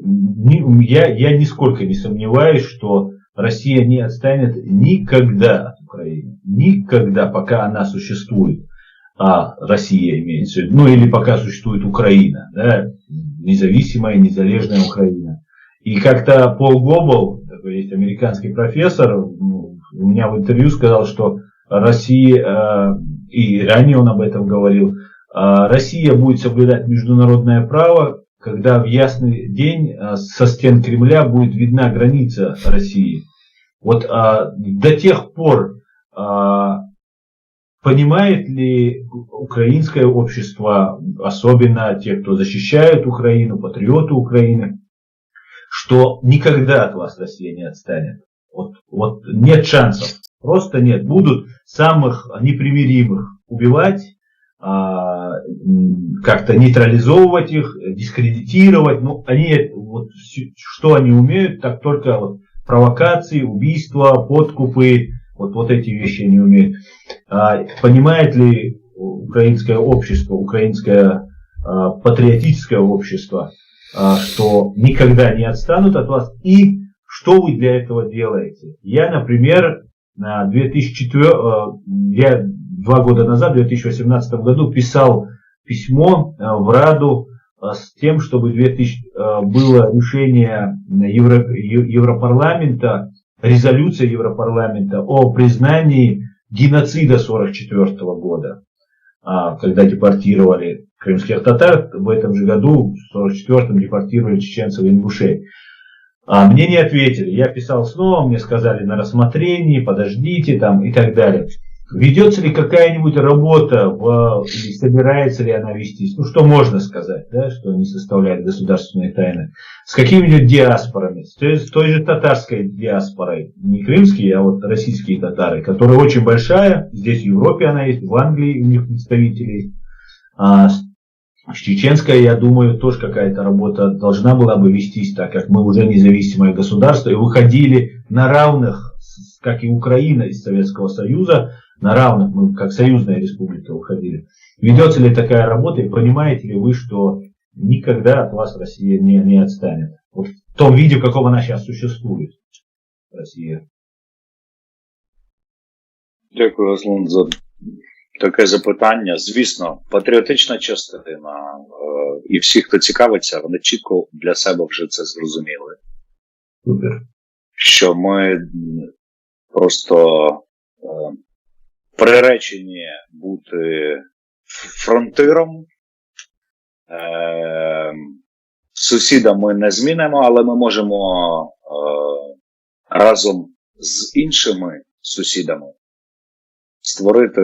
Speaker 3: я нисколько не сомневаюсь, что Россия не отстанет никогда от Украины. Никогда, пока она существует. Россия имеется в виду. Или пока существует Украина. Да, независимая, незалежная Украина. И как-то Пол Гоббл, такой есть американский профессор, у меня в интервью сказал, что Россия, и ранее он об этом говорил, Россия будет соблюдать международное право, когда в ясный день со стен Кремля будет видна граница России. Вот до тех пор понимает ли украинское общество, особенно те, кто защищают Украину, патриоты Украины, что никогда от вас Россия не отстанет? Вот нет шансов, просто нет. Будут самых непримиримых убивать, как-то нейтрализовывать их, дискредитировать. Что они умеют, так только провокации, убийства, подкупы, вот эти вещи они умеют. Понимает ли украинское общество, украинское патриотическое общество, что никогда не отстанут от вас, и что вы для этого делаете? Я, например, я 2 года назад, в 2018 году, писал письмо в Раду с тем, чтобы было решение Европарламента, резолюция Европарламента о признании геноцида 1944 года, когда депортировали крымских татар. В этом же году, в 1944-м, депортировали чеченцев и ингушей. Мне не ответили. Я писал снова, мне сказали на рассмотрении, подождите там и так далее. ведется ли какая-нибудь работа, или собирается ли она вестись, ну что можно сказать, да, что не составляет государственной тайны, с какими-нибудь диаспорами, с той же татарской диаспорой, не крымские, а вот российские татары, которая очень большая, здесь в Европе она есть, в Англии у них представители, а с чеченской, я думаю, тоже какая-то работа должна была бы вестись, так как мы уже независимое государство и выходили на равных, как и Украина из Советского Союза, на равных, мы как союзная республика выходили. Ведется ли такая работа и понимаете ли вы, что никогда от вас Россия не отстанет? Вот в том виде, в каком она сейчас существует, Россия.
Speaker 1: Дякую, Руслан, за таке запитання. Звісно, патріотична частина і всі, хто цікавиться, вони чітко для себе вже це зрозуміли.
Speaker 3: Супер.
Speaker 1: Що ми просто приречені бути фронтиром. Сусіда ми не змінимо, але ми можемо разом з іншими сусідами створити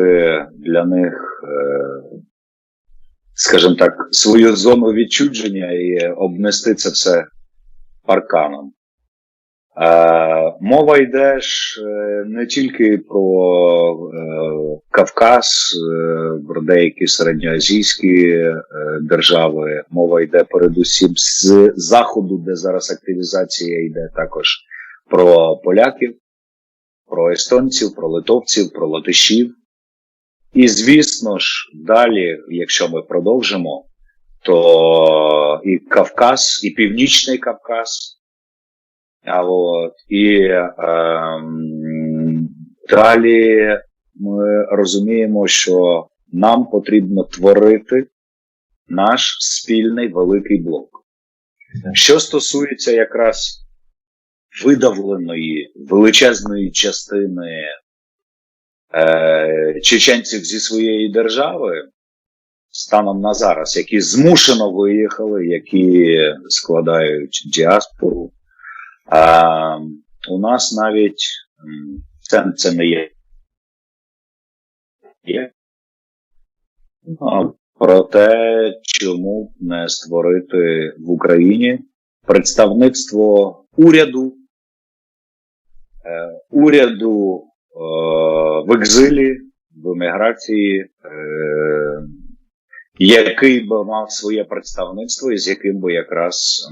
Speaker 1: для них, скажімо так, свою зону відчуження і обнести це все парканом. Мова йде ж не тільки про Кавказ, про деякі середньоазійські держави, мова йде передусім з Заходу, де зараз активізація йде, також про поляків, про естонців, про литовців, про латишів. І, звісно ж, далі, якщо ми продовжимо, то і Кавказ, і Північний Кавказ, і далі ми розуміємо, що нам потрібно творити наш спільний великий блок. Що стосується якраз видавленої величезної частини чеченців зі своєї держави, станом на зараз, які змушено виїхали, які складають діаспору, у нас навіть це не є. Про те, чому не створити в Україні представництво уряду в екзилі, в еміграції, який би мав своє представництво, і з яким би якраз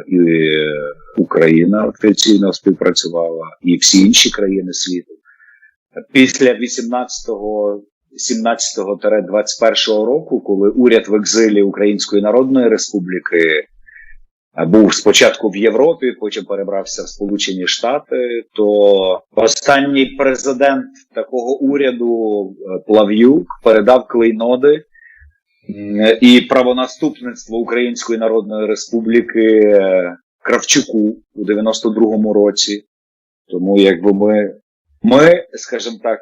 Speaker 1: і Україна офіційно співпрацювала, і всі інші країни світу. Після 17-21 року, коли уряд в екзилі Української Народної Республіки був спочатку в Європі, потім перебрався в Сполучені Штати, то останній президент такого уряду Плав'юк передав клейноди і правонаступництво Української Народної Республіки Кравчуку у 92-му році. Тому якби ми, скажімо так,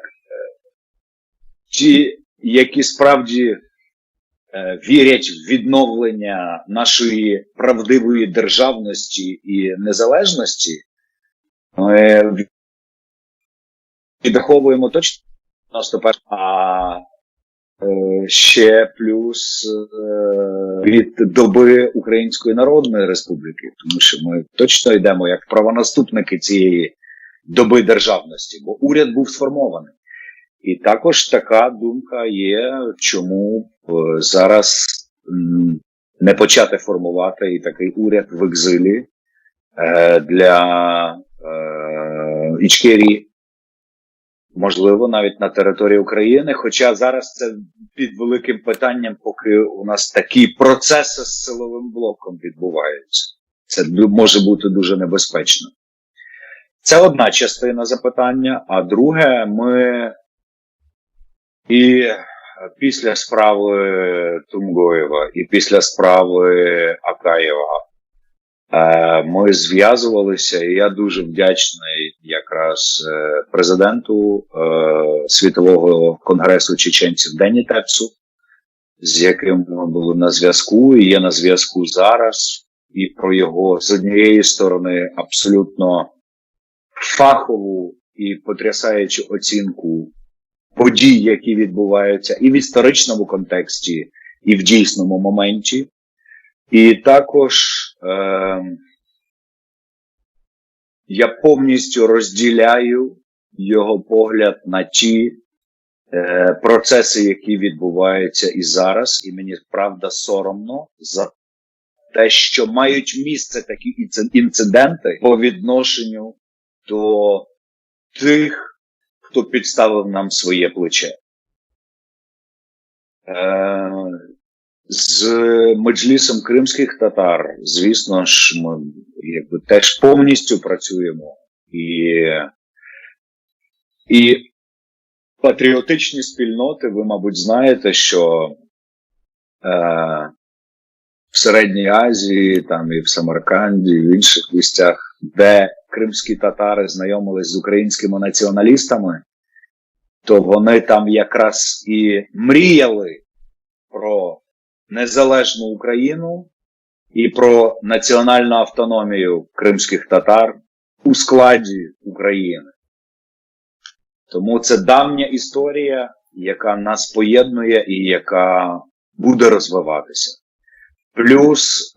Speaker 1: ті, які справді вірять в відновлення нашої правдивої державності і незалежності, ми відраховуємо точно 91, а ще плюс від доби Української Народної Республіки, тому що ми точно йдемо як правонаступники цієї доби державності, бо уряд був сформований. І також така думка є, чому зараз не почати формувати і такий уряд в екзилі для Ічкерії, можливо, навіть на території України, хоча зараз це під великим питанням, поки у нас такі процеси з силовим блоком відбуваються. Це може бути дуже небезпечно. Це одна частина запитання, а друге, ми і після справи Тумгоєва, і після справи Акаєва ми зв'язувалися, і я дуже вдячний якраз президенту Світового конгресу чеченців Дені Тепсу, з яким ми були на зв'язку, і є на зв'язку зараз, і про його, з однієї сторони, абсолютно фахову і потрясаючу оцінку подій, які відбуваються і в історичному контексті, і в дійсному моменті. І також я повністю розділяю його погляд на ті процеси, які відбуваються і зараз, і мені правда соромно за те, що мають місце такі інциденти по відношенню до тих, хто підставив нам своє плече. З меджлісом кримських татар, звісно ж, ми теж повністю працюємо. І патріотичні спільноти, ви, мабуть, знаєте, що в Середній Азії, там і в Самарканді, і в інших місцях, де кримські татари знайомились з українськими націоналістами, то вони там якраз і мріяли про незалежну Україну і про національну автономію кримських татар у складі України. Тому це давня історія, яка нас поєднує і яка буде розвиватися. Плюс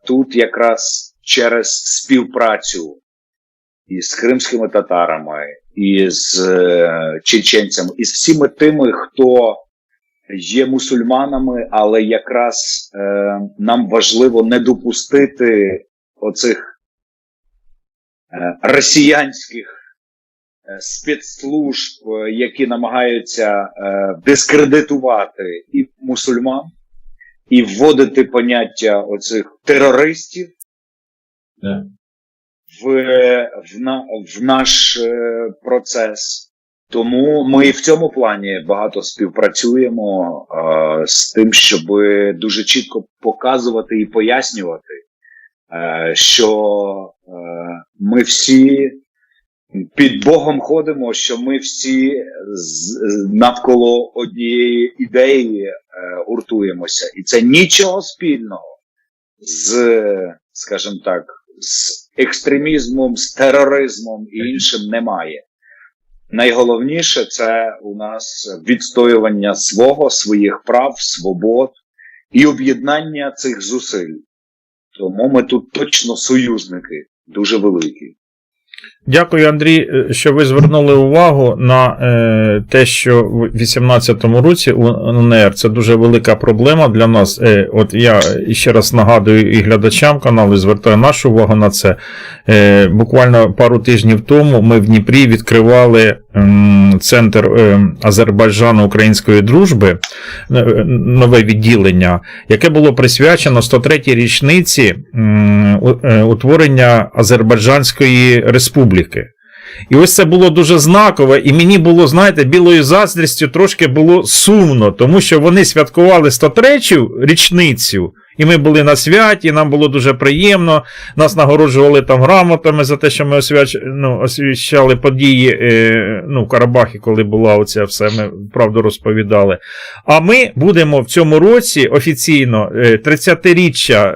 Speaker 1: тут якраз через співпрацю із кримськими татарами, і з чеченцями, і з всіми тими, хто є мусульманами, але якраз нам важливо не допустити оцих росіянських спецслужб, які намагаються дискредитувати і мусульман, і вводити поняття оцих терористів в наш процес. Тому ми і в цьому плані багато співпрацюємо з тим, щоб дуже чітко показувати і пояснювати, що ми всі під Богом ходимо, що ми всі навколо однієї ідеї гуртуємося. І це нічого спільного з, скажімо так, з екстремізмом, з тероризмом і іншим немає. Найголовніше – це у нас відстоювання своїх прав, свобод і об'єднання цих зусиль. Тому ми тут точно союзники, дуже великі.
Speaker 2: Дякую, Андрій, що ви звернули увагу на те, що в 2018 році УНР – це дуже велика проблема для нас. От я ще раз нагадую і глядачам каналу, звертаю нашу увагу на це. Буквально пару тижнів тому ми в Дніпрі відкривали Центр Азербайджано-Української дружби, нове відділення, яке було присвячено 103-й річниці утворення Азербайджанської республіки. І ось це було дуже знакове, і мені було, знаєте, білою заздрістю трошки було сумно, тому що вони святкували 103-ю річницю, і ми були на святі, нам було дуже приємно, нас нагороджували там грамотами за те, що ми освящали події в Карабахі, коли була оця все, ми правду розповідали. А ми будемо в цьому році офіційно 30-річчя,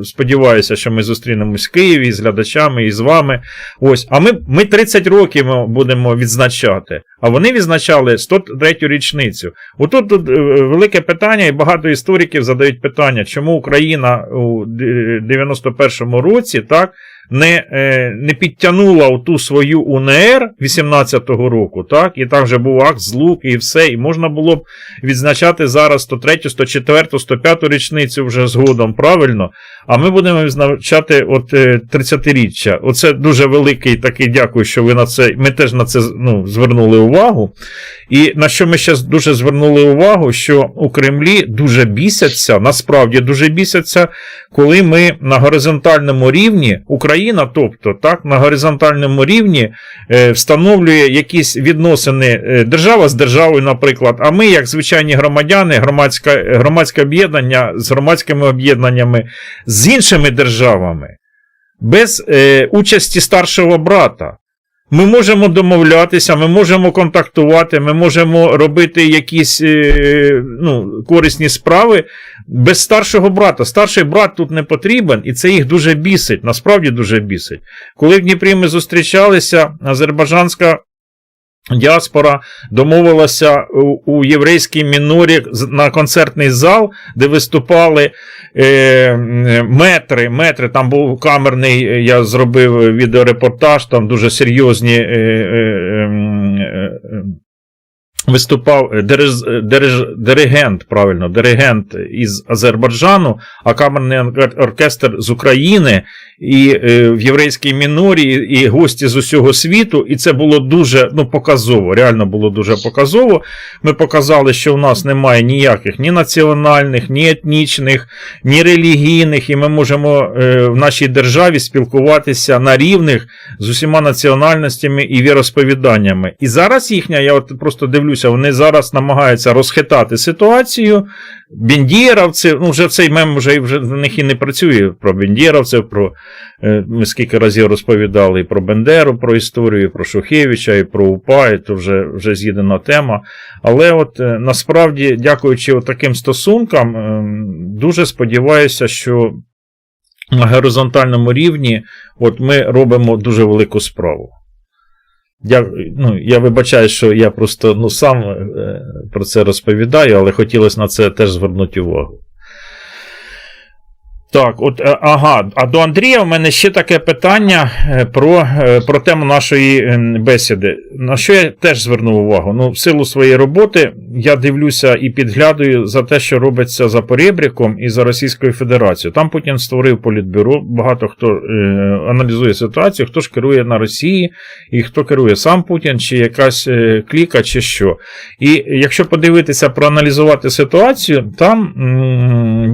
Speaker 2: сподіваюся, що ми зустрінемось в Києві з глядачами і з вами. Ось, а ми 30 років будемо відзначати, а вони відзначали 103-ю річницю. Отут велике питання, і багато істориків задають питання, чому Україна у 91-му році так не підтягнула ту свою УНР 18-го року, так, і там вже був акт злуки і все, і можна було б відзначати зараз 103-ю, 104-ту, 105-ту річницю вже згодом, правильно? А ми будемо відзначати 30-річчя. Оце дуже великий такий дякую, що ви на це, ми теж на це звернули увагу. І на що ми ще дуже звернули увагу, що у Кремлі дуже бісяться, насправді дуже бісяться, коли ми на горизонтальному рівні, Україна, тобто, так, на горизонтальному рівні встановлює якісь відносини держава з державою, наприклад, а ми, як звичайні громадяни, громадське об'єднання з громадськими об'єднаннями з іншими державами, без участі старшого брата. Ми можемо домовлятися, ми можемо контактувати, ми можемо робити якісь корисні справи без старшого брата. Старший брат тут не потрібен, і це їх дуже бісить, насправді дуже бісить. Коли в Дніпрі ми зустрічалися, азербайджанська діаспора домовилася у єврейській мінорі на концертний зал, де виступали метри, там був камерний, я зробив відеорепортаж, там дуже серйозні виступав диригент із Азербайджану, а камерний оркестр з України, і в єврейській мінорі, і гості з усього світу, і це було дуже показово, реально було дуже показово. Ми показали, що в нас немає ніяких ні національних, ні етнічних, ні релігійних, і ми можемо в нашій державі спілкуватися на рівних з усіма національностями і віросповіданнями. І зараз їхня, я от просто дивлюся, вони зараз намагаються розхитати ситуацію. Бендєровці, вже цей мем вже в них і не працює про бендєровців, ми скільки разів розповідали і про Бендеру, про історію, і про Шухевича, і про УПА, і то вже з'їдена тема. Але от насправді, дякуючи таким стосункам, дуже сподіваюся, що на горизонтальному рівні ми робимо дуже велику справу. Я вибачаю, що я просто сам про це розповідаю, але хотілося на це теж звернути увагу. Так, а до Андрія в мене ще таке питання про тему нашої бесіди. На що я теж звернув увагу? В силу своєї роботи я дивлюся і підглядаю за те, що робиться за поребриком і за Російською Федерацією. Там Путін створив політбюро, багато хто аналізує ситуацію, хто ж керує на Росії, і хто керує сам Путін, чи якась кліка, чи що. І якщо подивитися, проаналізувати ситуацію, там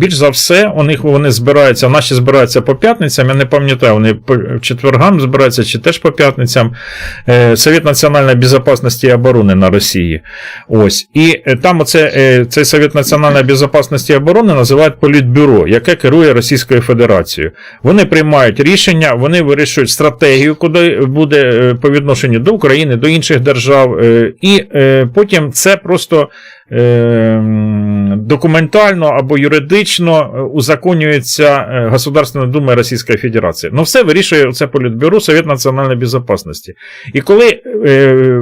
Speaker 2: більш за все вони збираються, наші збираються по п'ятницям, я не пам'ятаю, вони по четвергам збираються, чи теж по п'ятницям, Совет національної безпеки і оборони на Росії. Ось. І там цей Совет національної безпеки і оборони називають політбюро, яке керує Російською Федерацією. Вони приймають рішення, вони вирішують стратегію, куди буде по відношенню до України, до інших держав, і потім це просто документально або юридично узаконюється Государственною Думою Російської Федерації. Все вирішує це політбюро Совет національної безпеки. І коли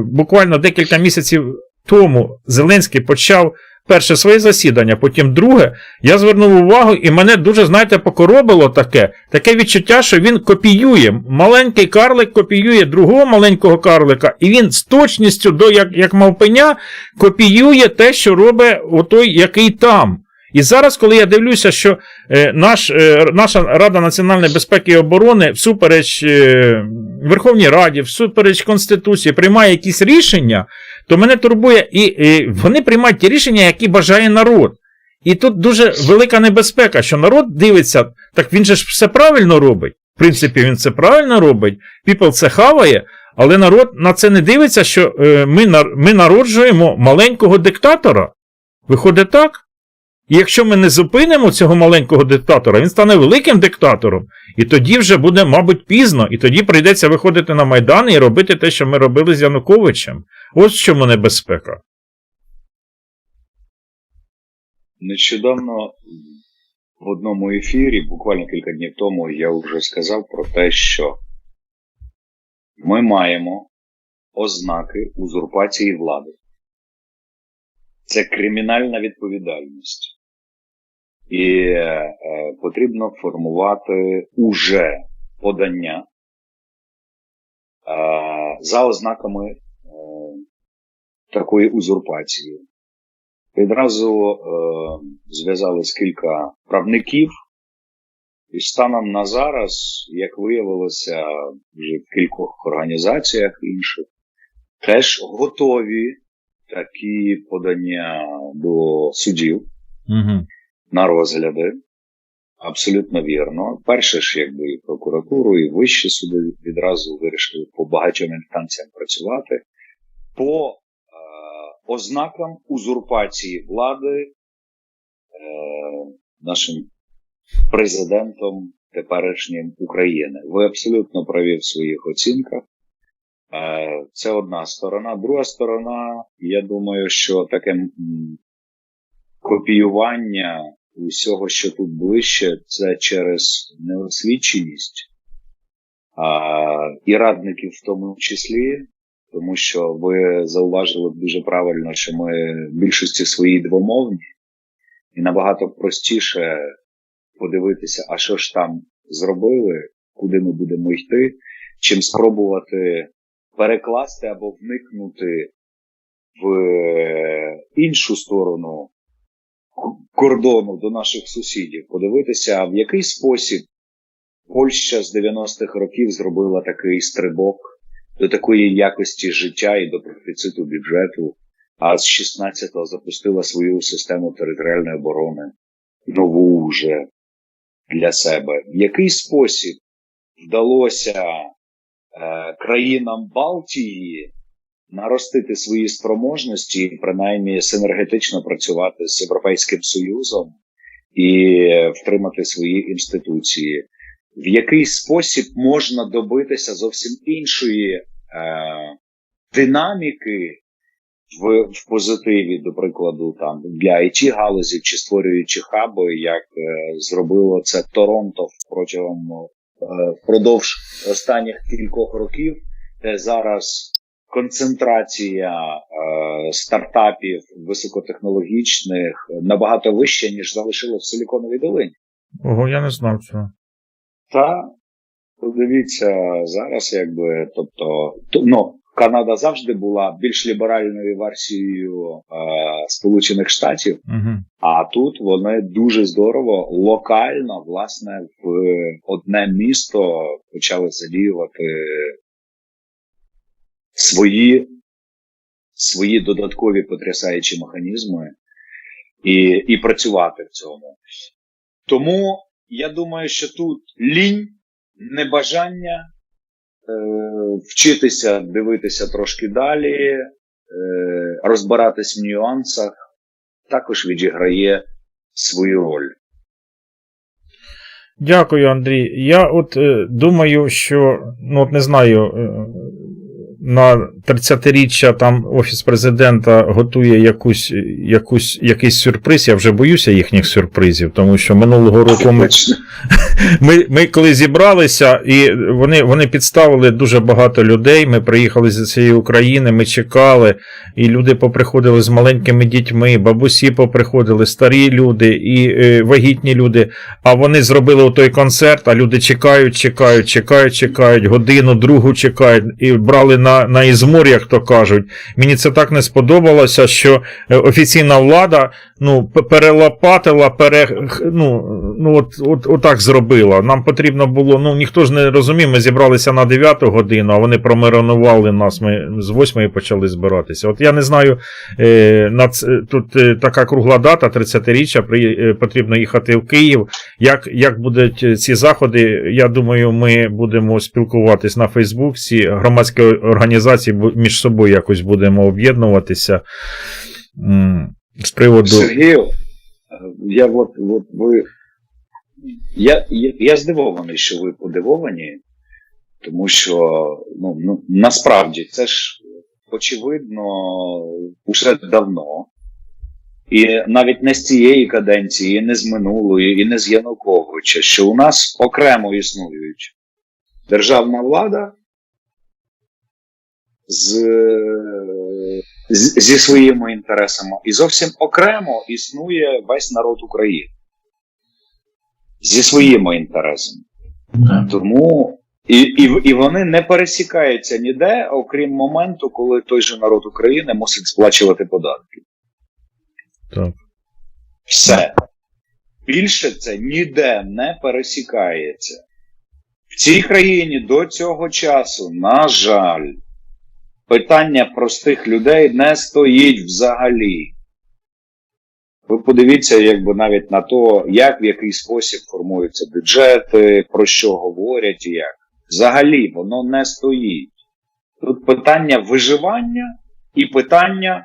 Speaker 2: буквально декілька місяців тому Зеленський почав перше своє засідання, потім друге, я звернув увагу, і мене дуже, покоробило таке відчуття, що він копіює, маленький карлик копіює другого маленького карлика, і він з точністю, як мавпеня, копіює те, що робить отой, який там. І зараз, коли я дивлюся, що наша Рада національної безпеки і оборони всупереч Верховній Раді, всупереч Конституції приймає якісь рішення, то мене турбує, і вони приймають ті рішення, які бажає народ. І тут дуже велика небезпека, що народ дивиться, так він же ж все правильно робить. В принципі, він це правильно робить, people це хаває, але народ на це не дивиться, що ми народжуємо маленького диктатора. Виходить так? І якщо ми не зупинимо цього маленького диктатора, він стане великим диктатором, і тоді вже буде, мабуть, пізно, і тоді прийдеться виходити на Майдан і робити те, що ми робили з Януковичем. Ось в чому небезпека.
Speaker 1: Нещодавно в одному ефірі, буквально кілька днів тому, я вже сказав про те, що ми маємо ознаки узурпації влади. Це кримінальна відповідальність. І потрібно формувати уже подання за ознаками такої узурпації. Відразу зв'язались кілька правників, і станом на зараз, як виявилося вже в кількох організаціях інших, теж готові такі подання до судів на розгляди. Абсолютно вірно. Перше ж, і прокуратуру, і вищі суди відразу вирішили по багатьом інстанціям працювати по ознакам узурпації влади нашим президентом теперішнім України. Ви абсолютно праві в своїх оцінках. Це одна сторона. Друга сторона, я думаю, що таке копіювання усього, що тут ближче, це через неосвіченість і радників в тому числі, тому що ви зауважили дуже правильно, що ми в більшості своїй двомовні, і набагато простіше подивитися, а що ж там зробили, куди ми будемо йти, чим спробувати перекласти або вникнути в іншу сторону кордону до наших сусідів, подивитися, в який спосіб Польща з 90-х років зробила такий стрибок до такої якості життя і до профіциту бюджету, а з 16-го запустила свою систему територіальної оборони, нову вже для себе. В який спосіб вдалося країнам Балтії наростити свої спроможності і принаймні синергетично працювати з Європейським Союзом і втримати свої інституції. В який спосіб можна добитися зовсім іншої динаміки в позитиві, до прикладу, там для IT-галузі чи створюючи хаби, як зробило це Торонто впродовж останніх кількох років, де зараз концентрація стартапів високотехнологічних набагато вища, ніж залишила в Силіконовій долині.
Speaker 2: Ого, я не знав цього.
Speaker 1: Та, дивіться, зараз Канада завжди була більш ліберальною версією Сполучених Штатів, а тут вони дуже здорово, локально, власне, в одне місто почали задіювати свої додаткові потрясаючі механізми і працювати в цьому. Тому я думаю, що тут лінь, небажання вчитися, дивитися трошки далі, розбиратись в нюансах, також відіграє свою роль.
Speaker 2: Дякую, Андрій. Я думаю, що, не знаю, на 30-річчя там Офіс Президента готує якийсь сюрприз. Я вже боюся їхніх сюрпризів, тому що минулого року ми коли зібралися, і вони підставили дуже багато людей, ми приїхали з цієї України, ми чекали, і люди поприходили з маленькими дітьми, бабусі поприходили, старі люди і вагітні люди, а вони зробили той концерт, а люди чекають, годину, другу чекають, і брали на ізмор, як то кажуть. Мені це так не сподобалося, що офіційна влада перелопатила, отак зробила. Нам потрібно було, ніхто ж не розумів, ми зібралися на 9 годину, а вони промиронували нас, ми з 8 почали збиратися. От я не знаю, тут така кругла дата, 30-річчя, потрібно їхати в Київ. Як будуть ці заходи, я думаю, ми будемо спілкуватись на Фейсбуці, громадські організації між собою якось будемо об'єднуватися з приводу...
Speaker 1: Сергію, я здивований, що ви подивовані, тому що насправді це ж очевидно уже давно, і навіть не з цієї каденції, і не з минулої, і не з Януковича, що у нас окремо існують державна влада зі своїми інтересами, і зовсім окремо існує весь народ України зі своїми інтересами. Тому і вони не пересікаються ніде, окрім моменту, коли той же народ України мусить сплачувати податки.
Speaker 2: Так.
Speaker 1: Все. Більше це ніде не пересікається. В цій країні до цього часу, на жаль, питання простих людей не стоїть взагалі. Ви подивіться, навіть на то, в який спосіб формуються бюджети, про що говорять і як. Взагалі воно не стоїть. Тут питання виживання і питання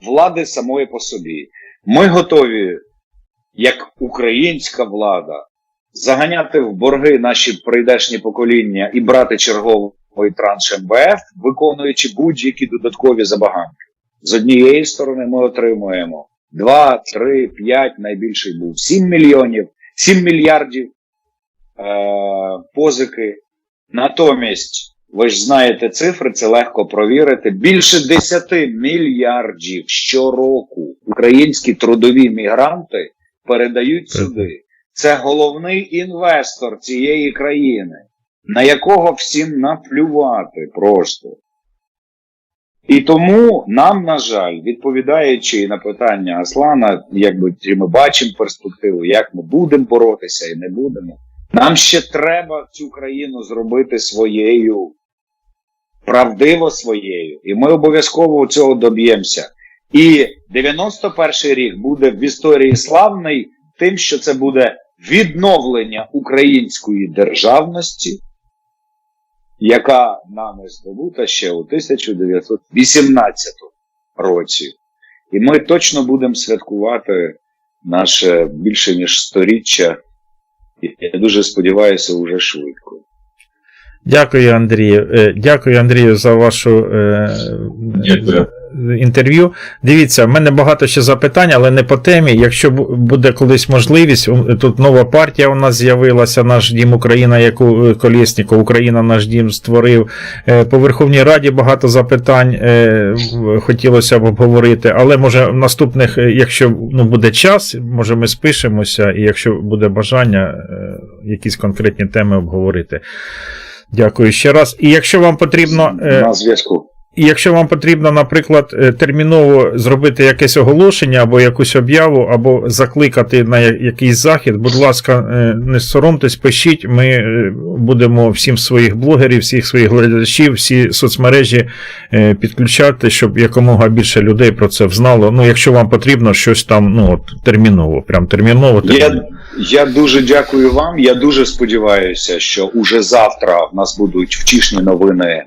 Speaker 1: влади самої по собі. Ми готові, як українська влада, заганяти в борги наші прийдешні покоління і брати черговий транш МВФ, виконуючи будь-які додаткові забаганки. З однієї сторони ми отримуємо 2, 3, 5, найбільший був 7 мільярдів позики. Натомість ви ж знаєте цифри, це легко провірити, більше 10 мільярдів щороку українські трудові мігранти передають сюди. Це головний інвестор цієї країни, на якого всім наплювати просто. І тому нам, на жаль, відповідаючи на питання Аслана, якби ми бачимо перспективу, як ми будемо боротися і не будемо, нам ще треба цю країну зробити своєю, правдиво своєю. І ми обов'язково цього доб'ємося. І 91-й рік буде в історії славний тим, що це буде відновлення української державності, яка нами здобута ще у 1918 році. І ми точно будемо святкувати наше більше ніж 100-річчя. І я дуже сподіваюся, уже швидко.
Speaker 2: Дякую, Андрію. Дякую, Андрію, за вашу інтерв'ю. Дивіться, в мене багато ще запитань, але не по темі. Якщо буде колись можливість, тут нова партія у нас з'явилася, «Наш дім Україна», яку Колєсніков, Україна наш дім створив. По Верховній Раді багато запитань хотілося б обговорити, але може в наступних, якщо буде час, може ми спишемося, і якщо буде бажання, якісь конкретні теми обговорити. Дякую ще раз. І якщо вам потрібно...
Speaker 1: На зв'язку.
Speaker 2: І якщо вам потрібно, наприклад, терміново зробити якесь оголошення або якусь об'яву, або закликати на якийсь захід, будь ласка, не соромтесь, пишіть, ми будемо всім своїх блогерів, всіх своїх глядачів, всі соцмережі підключати, щоб якомога більше людей про це знало. Ну, якщо вам потрібно щось там, терміново, прям терміново.
Speaker 1: Я дуже дякую вам, я дуже сподіваюся, що уже завтра в нас будуть втішні новини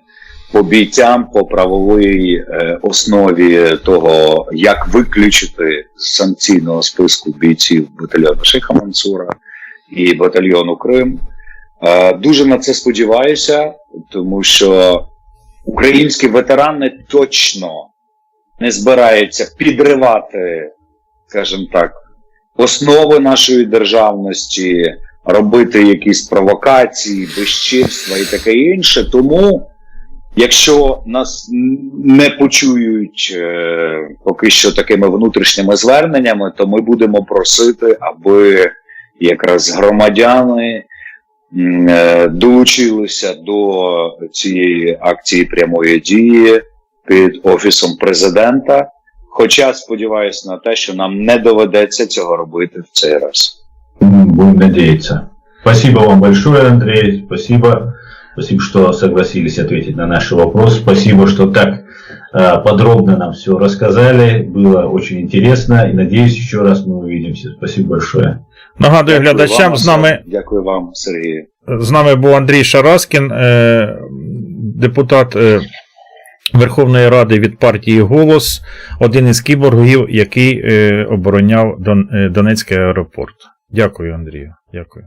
Speaker 1: по бійцям, по правовій основі того, як виключити з санкційного списку бійців батальйону Шейха Мансура і батальйону Крим. Дуже на це сподіваюся, тому що українські ветерани точно не збираються підривати, скажімо так, основи нашої державності, робити якісь провокації, безчинства і таке інше. Тому якщо нас не почують поки що такими внутрішніми зверненнями, то ми будемо просити, аби якраз громадяни долучилися до цієї акції прямої дії під Офісом Президента. Хоча сподіваюся на те, що нам не доведеться цього робити в цей раз.
Speaker 3: Будем надеяться. Спасибо вам большое, Андрей. Спасибо. Спасибо, что согласились ответить на наши вопросы. Спасибо, что так подробно нам все рассказали. Было очень интересно. И надеюсь, еще раз мы увидимся. Спасибо большое.
Speaker 2: Нагадую глядачам,
Speaker 1: Дякую вам, Сергію.
Speaker 2: З нами був Андрій Шараскін, депутат Верховної Ради від партії «Голос», один із кіборгів, який обороняв Донецький аеропорт. Дякую, Андрію. Дякую.